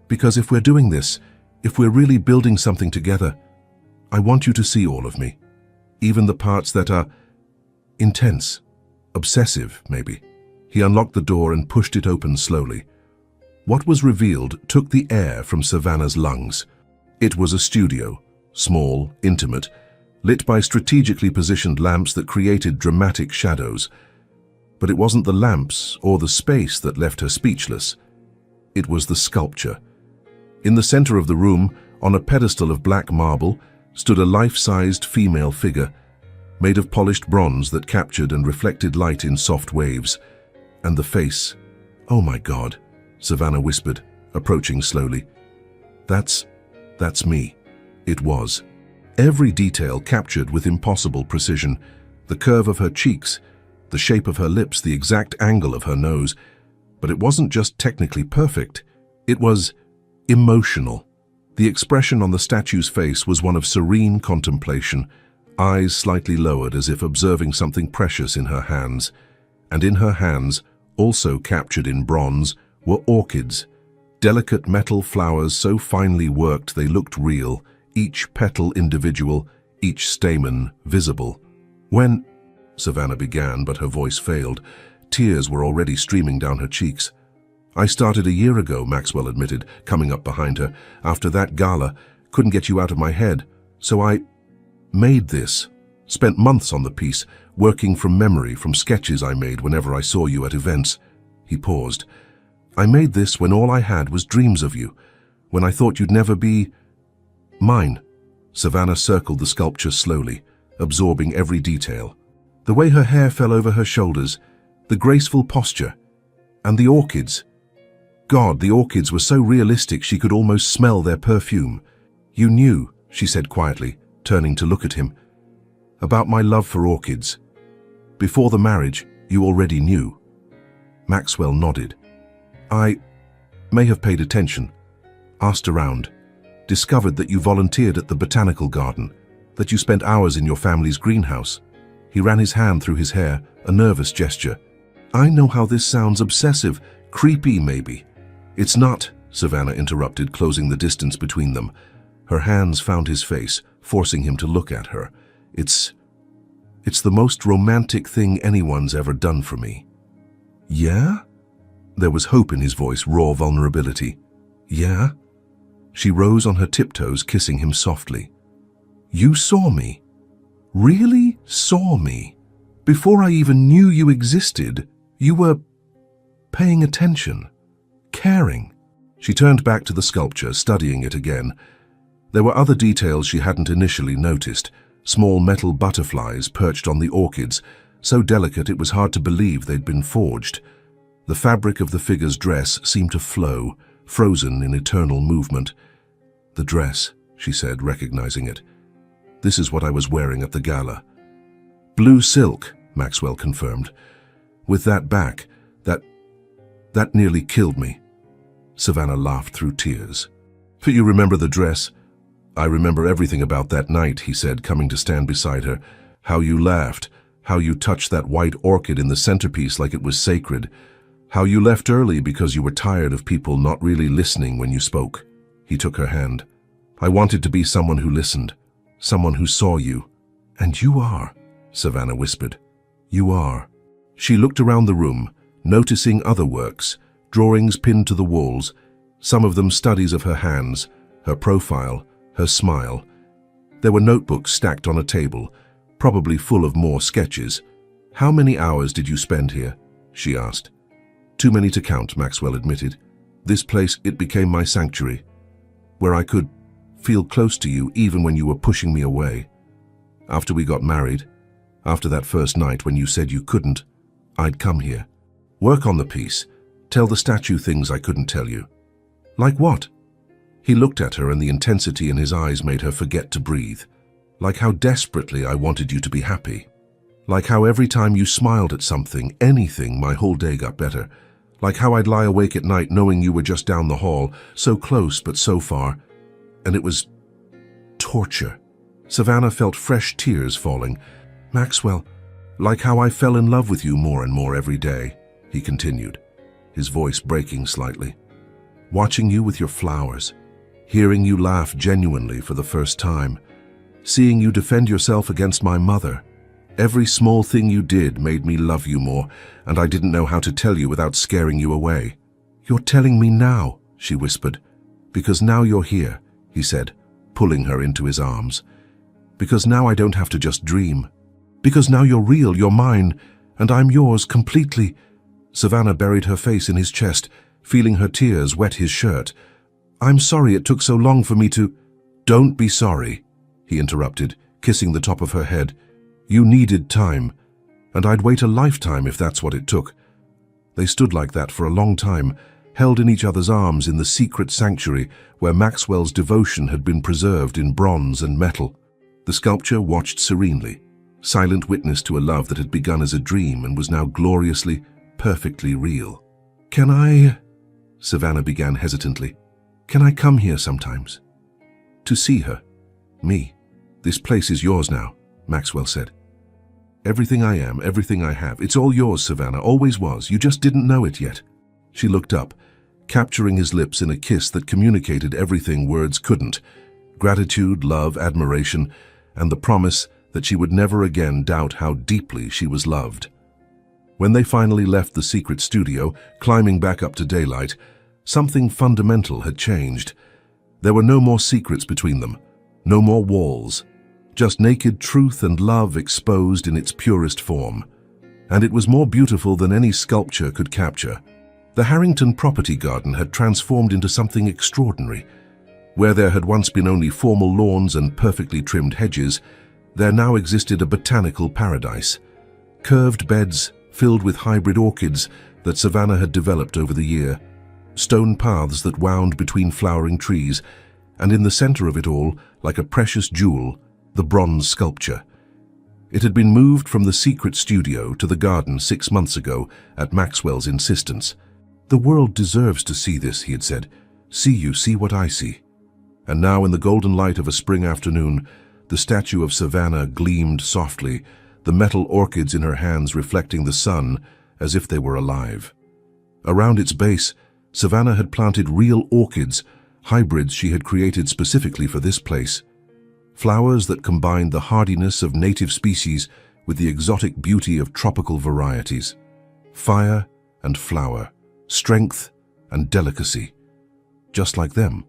Because if we're doing this, if we're really building something together, I want you to see all of me. Even the parts that are intense, obsessive, maybe." He unlocked the door and pushed it open slowly. What was revealed took the air from Savannah's lungs. It was a studio, small, intimate, lit by strategically positioned lamps that created dramatic shadows. But it wasn't the lamps or the space that left her speechless. It was the sculpture. In the center of the room, on a pedestal of black marble, stood a life-sized female figure, made of polished bronze that captured and reflected light in soft waves. And the face, "Oh my God," Savannah whispered, approaching slowly. That's me." It was. Every detail captured with impossible precision. The curve of her cheeks, the shape of her lips, the exact angle of her nose. But it wasn't just technically perfect. It was emotional. The expression on the statue's face was one of serene contemplation, eyes slightly lowered as if observing something precious in her hands. And in her hands, also captured in bronze, were orchids, delicate metal flowers so finely worked they looked real, each petal individual, each stamen visible. "When—" Savannah began, but her voice failed. Tears were already streaming down her cheeks. "I started a year ago," Maxwell admitted, coming up behind her. "After that gala, couldn't get you out of my head. So I made this. Spent months on the piece, working from memory, from sketches I made whenever I saw you at events." He paused. "I made this when all I had was dreams of you, when I thought you'd never be mine." Savannah circled the sculpture slowly, absorbing every detail. The way her hair fell over her shoulders, the graceful posture, and the orchids. God, the orchids were so realistic she could almost smell their perfume. You knew, she said quietly, turning to look at him, about my love for orchids. Before the marriage, you already knew. Maxwell nodded. I may have paid attention, asked around, discovered that you volunteered at the botanical garden, that you spent hours in your family's greenhouse. He ran his hand through his hair, a nervous gesture. I know how this sounds obsessive, creepy maybe. It's not, Savannah interrupted, closing the distance between them. Her hands found his face, forcing him to look at her. It's the most romantic thing anyone's ever done for me. Yeah? There was hope in his voice, raw vulnerability. Yeah? She rose on her tiptoes, kissing him softly. You saw me. Really saw me. Before I even knew you existed, you were paying attention, caring. She turned back to the sculpture, studying it again. There were other details she hadn't initially noticed. Small metal butterflies perched on the orchids, so delicate it was hard to believe they'd been forged. The fabric of the figure's dress seemed to flow, frozen in eternal movement. The dress, she said, recognizing it. This is what I was wearing at the gala. Blue silk, Maxwell confirmed. With that back, that nearly killed me. Savannah laughed through tears. But you remember the dress? I remember everything about that night, he said, coming to stand beside her. How you laughed, how you touched that white orchid in the centerpiece like it was sacred, how you left early because you were tired of people not really listening when you spoke. He took her hand. I wanted to be someone who listened, someone who saw you. And you are, Savannah whispered. You are. She looked around the room, noticing other works, drawings pinned to the walls, some of them studies of her hands, her profile, her smile. There were notebooks stacked on a table, probably full of more sketches. How many hours did you spend here? She asked. Too many to count, Maxwell admitted. This place, it became my sanctuary, where I could feel close to you even when you were pushing me away. After we got married, after that first night when you said you couldn't, I'd come here. Work on the piece, tell the statue things I couldn't tell you. Like what? He looked at her and the intensity in his eyes made her forget to breathe. Like how desperately I wanted you to be happy. Like how every time you smiled at something, anything, my whole day got better. Like how I'd lie awake at night knowing you were just down the hall, so close but so far. And it was torture. Savannah felt fresh tears falling. Maxwell, like how I fell in love with you more and more every day, he continued, his voice breaking slightly. Watching you with your flowers, hearing you laugh genuinely for the first time, seeing you defend yourself against my mother. Every small thing you did made me love you more, and I didn't know how to tell you without scaring you away. You're telling me now, she whispered. Because now you're here, he said, pulling her into his arms. Because now I don't have to just dream. Because now you're real, you're mine, and I'm yours completely. Savannah buried her face in his chest, feeling her tears wet his shirt. I'm sorry it took so long for me to— Don't be sorry, he interrupted, kissing the top of her head. You needed time, and I'd wait a lifetime if that's what it took. They stood like that for a long time, held in each other's arms in the secret sanctuary where Maxwell's devotion had been preserved in bronze and metal. The sculpture watched serenely, silent witness to a love that had begun as a dream and was now gloriously, perfectly real. Can I— Savannah began hesitantly. Can I come here sometimes? To see her. Me. This place is yours now, Maxwell said. Everything I am, everything I have, it's all yours, Savannah, always was. You just didn't know it yet. She looked up, capturing his lips in a kiss that communicated everything words couldn't. Gratitude, love, admiration, and the promise that she would never again doubt how deeply she was loved. When they finally left the secret studio, climbing back up to daylight, something fundamental had changed. There were no more secrets between them, no more walls, just naked truth and love exposed in its purest form. And it was more beautiful than any sculpture could capture. The Harrington property garden had transformed into something extraordinary. Where there had once been only formal lawns and perfectly trimmed hedges, there now existed a botanical paradise. Curved beds filled with hybrid orchids that Savannah had developed over the year. stone paths that wound between flowering trees, and in the center of it all, like a precious jewel, the bronze sculpture. It had been moved from the secret studio to the garden 6 months ago at Maxwell's insistence. "The world deserves to see this," he had said. See what I see." And now in the golden light of a spring afternoon, the statue of Savannah gleamed softly, the metal orchids in her hands reflecting the sun as if they were alive. Around its base, Savannah had planted real orchids, hybrids she had created specifically for this place. Flowers that combined the hardiness of native species with the exotic beauty of tropical varieties. Fire and flower, strength and delicacy. Just like them.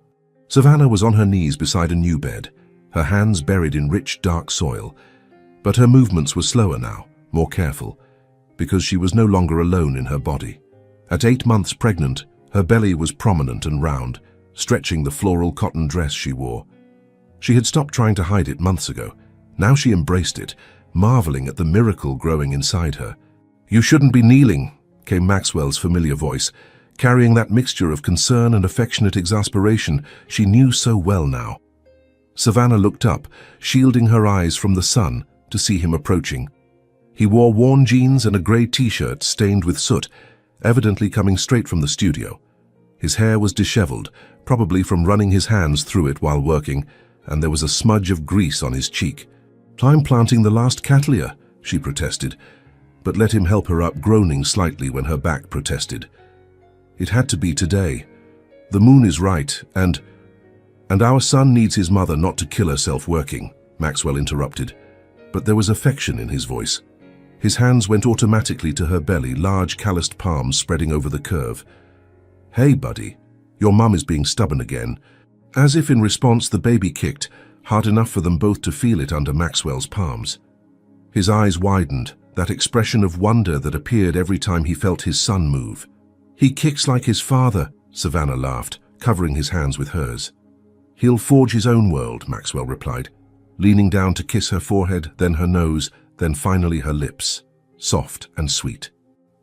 Savannah was on her knees beside a new bed, her hands buried in rich, dark soil. But her movements were slower now, more careful, because she was no longer alone in her body. At 8 months pregnant, her belly was prominent and round, stretching the floral cotton dress she wore. She had stopped trying to hide it months ago. Now she embraced it, marveling at the miracle growing inside her. "You shouldn't be kneeling," came Maxwell's familiar voice, carrying that mixture of concern and affectionate exasperation she knew so well now. Savannah looked up, shielding her eyes from the sun, to see him approaching. He wore worn jeans and a grey t-shirt stained with soot, evidently coming straight from the studio. His hair was disheveled, probably from running his hands through it while working, and there was a smudge of grease on his cheek. "I'm planting the last cattleya," she protested, but let him help her up, groaning slightly when her back protested. "It had to be today. The moon is right, and our son needs his mother not to kill herself working," Maxwell interrupted, but there was affection in his voice. His hands went automatically to her belly, large calloused palms spreading over the curve. "Hey, buddy, your mum is being stubborn again." As if in response, the baby kicked, hard enough for them both to feel it under Maxwell's palms. His eyes widened, that expression of wonder that appeared every time he felt his son move. "He kicks like his father," Savannah laughed, covering his hands with hers. "He'll forge his own world," Maxwell replied, leaning down to kiss her forehead, then her nose, then finally her lips, soft and sweet.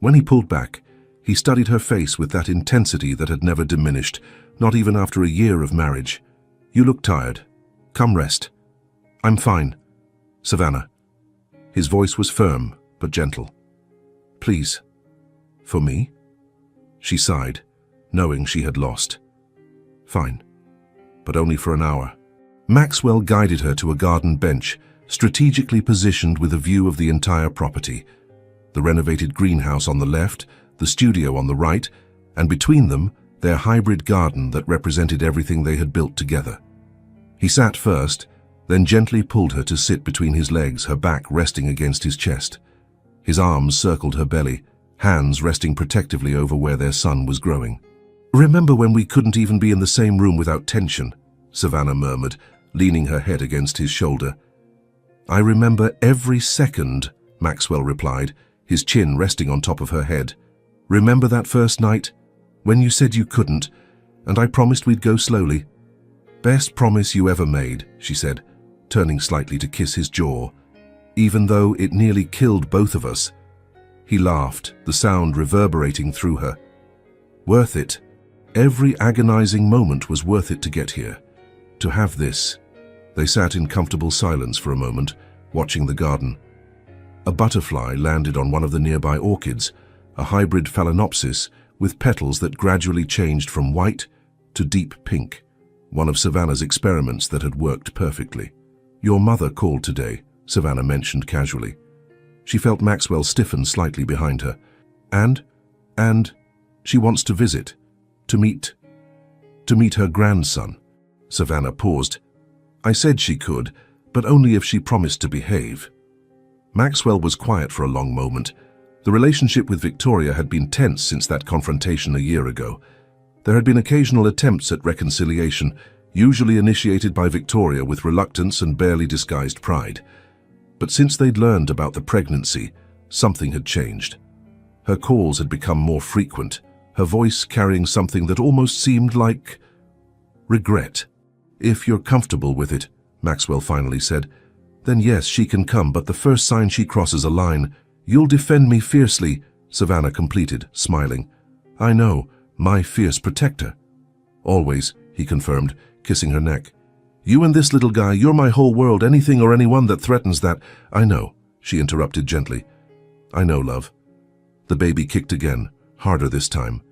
When he pulled back, he studied her face with that intensity that had never diminished, not even after a year of marriage. "You look tired. Come rest." "I'm fine, Savannah." His voice was firm, but gentle. "Please, for me?" She sighed, knowing she had lost. "Fine, but only for an hour." Maxwell guided her to a garden bench, strategically positioned with a view of the entire property. The renovated greenhouse on the left, the studio on the right, and between them, their hybrid garden that represented everything they had built together. He sat first, then gently pulled her to sit between his legs, her back resting against his chest. His arms circled her belly, hands resting protectively over where their son was growing. "Remember when we couldn't even be in the same room without tension?" Savannah murmured, leaning her head against his shoulder. "I remember every second," Maxwell replied, his chin resting on top of her head. "Remember that first night? When you said you couldn't, and I promised we'd go slowly?" "Best promise you ever made," she said, turning slightly to kiss his jaw, "even though it nearly killed both of us." He laughed, the sound reverberating through her. "Worth it. Every agonizing moment was worth it to get here. To have this." They sat in comfortable silence for a moment, watching the garden. A butterfly landed on one of the nearby orchids, a hybrid phalaenopsis with petals that gradually changed from white to deep pink, one of Savannah's experiments that had worked perfectly. "Your mother called today," Savannah mentioned casually. She felt Maxwell stiffen slightly behind her. And she wants to visit, to meet her grandson." Savannah paused. "I said she could, but only if she promised to behave." Maxwell was quiet for a long moment. The relationship with Victoria had been tense since that confrontation a year ago. There had been occasional attempts at reconciliation, usually initiated by Victoria with reluctance and barely disguised pride. But since they'd learned about the pregnancy, something had changed. Her calls had become more frequent, her voice carrying something that almost seemed like regret. "If you're comfortable with it," Maxwell finally said, "then yes, she can come, but the first sign she crosses a line, you'll defend me fiercely," Savannah completed, smiling. "I know," My fierce protector. Always, he confirmed, kissing her neck. You and this little guy, you're my whole world. Anything or anyone that threatens that. I know, she interrupted gently. I know, love. The baby kicked again, harder this time.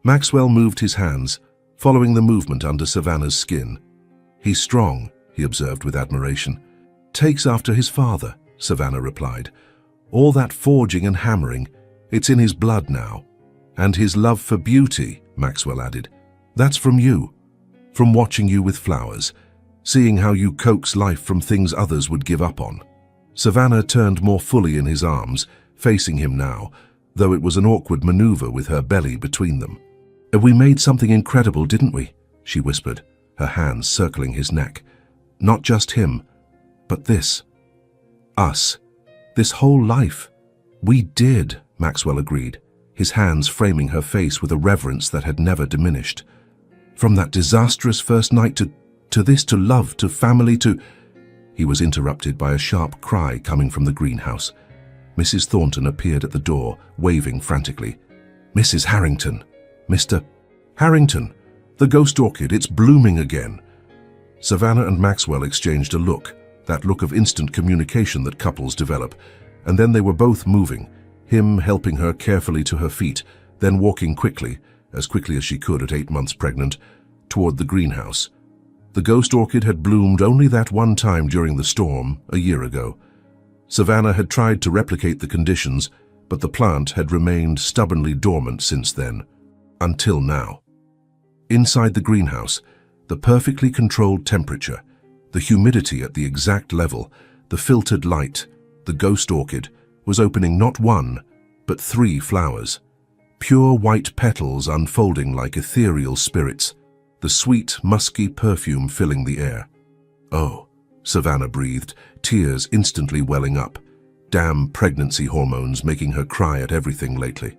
Maxwell moved his hands, following the movement under Savannah's skin. He's strong, he observed with admiration. Takes after his father, Savannah replied. All that forging and hammering, it's in his blood now. And his love for beauty, Maxwell added. That's from you. From watching you with flowers, seeing how you coax life from things others would give up on. Savannah turned more fully in his arms, facing him now, though it was an awkward maneuver with her belly between them. We made something incredible, didn't we? She whispered, her hands circling his neck. Not just him, but this. Us. This whole life. We did, Maxwell agreed, his hands framing her face with a reverence that had never diminished. From that disastrous first night to this, to love, to family, to... He was interrupted by a sharp cry coming from the greenhouse. Mrs. Thornton appeared at the door, waving frantically. Mrs. Harrington. Mr. Harrington. The ghost orchid, it's blooming again. Savannah and Maxwell exchanged a look, that look of instant communication that couples develop, and then they were both moving, him helping her carefully to her feet, then walking quickly as she could at 8 months pregnant, toward the greenhouse. The ghost orchid had bloomed only that one time during the storm, a year ago. Savannah had tried to replicate the conditions, but the plant had remained stubbornly dormant since then. Until now. Inside the greenhouse, the perfectly controlled temperature, the humidity at the exact level, the filtered light, the ghost orchid was opening not 1, but 3 flowers. Pure white petals unfolding like ethereal spirits, the sweet, musky perfume filling the air. Oh, Savannah breathed, tears instantly welling up. Damn pregnancy hormones making her cry at everything lately.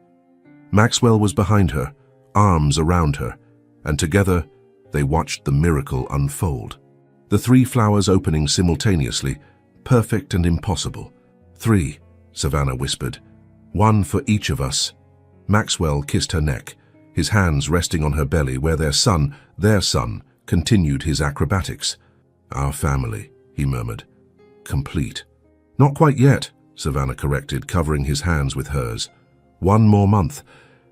Maxwell was behind her, arms around her, and together they watched the miracle unfold. The 3 flowers opening simultaneously, perfect and impossible. 3, Savannah whispered. 1 for each of us. Maxwell kissed her neck, his hands resting on her belly where their son, continued his acrobatics. Our family, he murmured. Complete. Not quite yet, Savannah corrected, covering his hands with hers. 1 more month,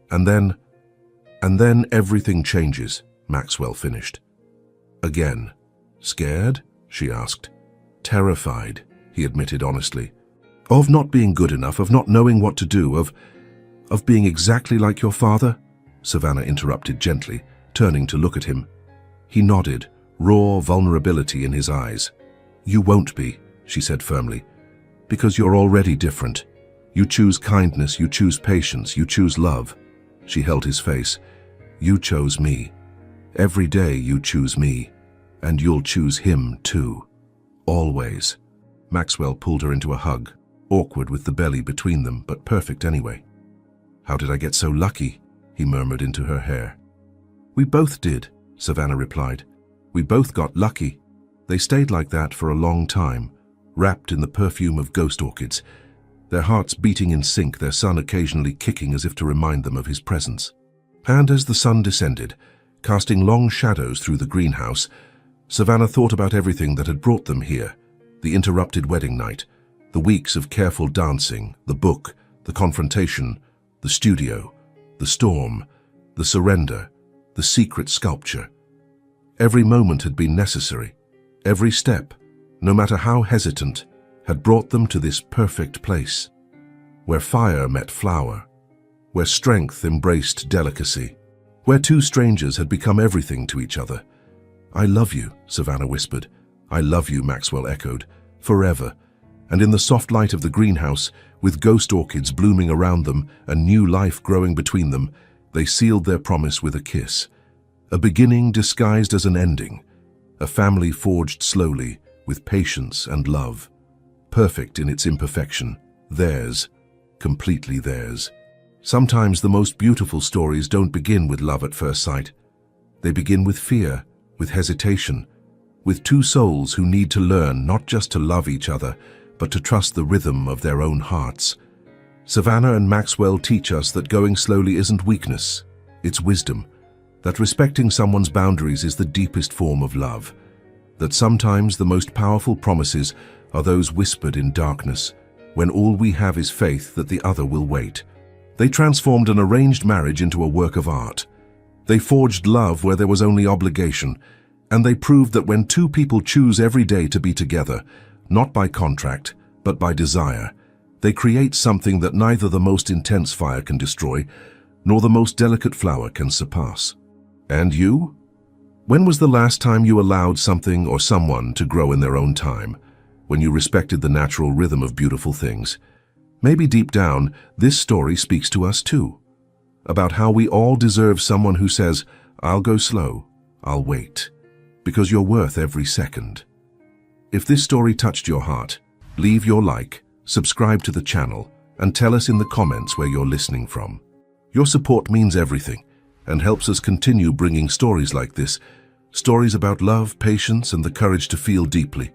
and then everything changes, Maxwell finished. Again. Scared? She asked. Terrified, he admitted honestly. Of not being good enough, of not knowing what to do, of being exactly like your father? Savannah interrupted gently, turning to look at him. He nodded, raw vulnerability in his eyes. You won't be, she said firmly, because you're already different. You choose kindness, you choose patience, you choose love. She held his face. You chose me. Every day you choose me, and you'll choose him too. Always. Maxwell pulled her into a hug, awkward with the belly between them, but perfect anyway. How did I get so lucky? He murmured into her hair. We both did, Savannah replied. We both got lucky. They stayed like that for a long time, wrapped in the perfume of ghost orchids, their hearts beating in sync, their son occasionally kicking as if to remind them of his presence. And as the sun descended, casting long shadows through the greenhouse, Savannah thought about everything that had brought them here, the interrupted wedding night, the weeks of careful dancing, the book, the confrontation, the studio, the storm, the surrender, the secret sculpture. Every moment had been necessary. Every step, no matter how hesitant, had brought them to this perfect place, where fire met flower, where strength embraced delicacy, where 2 strangers had become everything to each other. I love you, Savannah whispered. I love you, Maxwell echoed, forever. And in the soft light of the greenhouse, with ghost orchids blooming around them and new life growing between them, they sealed their promise with a kiss. A beginning disguised as an ending, a family forged slowly, with patience and love. Perfect in its imperfection, theirs, completely theirs. Sometimes the most beautiful stories don't begin with love at first sight. They begin with fear, with hesitation, with 2 souls who need to learn not just to love each other, but to trust the rhythm of their own hearts. Savannah and Maxwell teach us that going slowly isn't weakness, It's wisdom, that respecting someone's boundaries is the deepest form of love, that sometimes the most powerful promises are those whispered in darkness, when all we have is faith that the other will wait. They transformed an arranged marriage into a work of art. They forged love where there was only obligation, and they proved that when two people choose every day to be together, not by contract, but by desire, they create something that neither the most intense fire can destroy, nor the most delicate flower can surpass. And you? When was the last time you allowed something or someone to grow in their own time, when you respected the natural rhythm of beautiful things? Maybe deep down, this story speaks to us too, about how we all deserve someone who says, "I'll go slow, I'll wait, because you're worth every second." If this story touched your heart, leave your like, subscribe to the channel, and tell us in the comments where you're listening from. Your support means everything and helps us continue bringing stories like this, stories about love, patience, and the courage to feel deeply.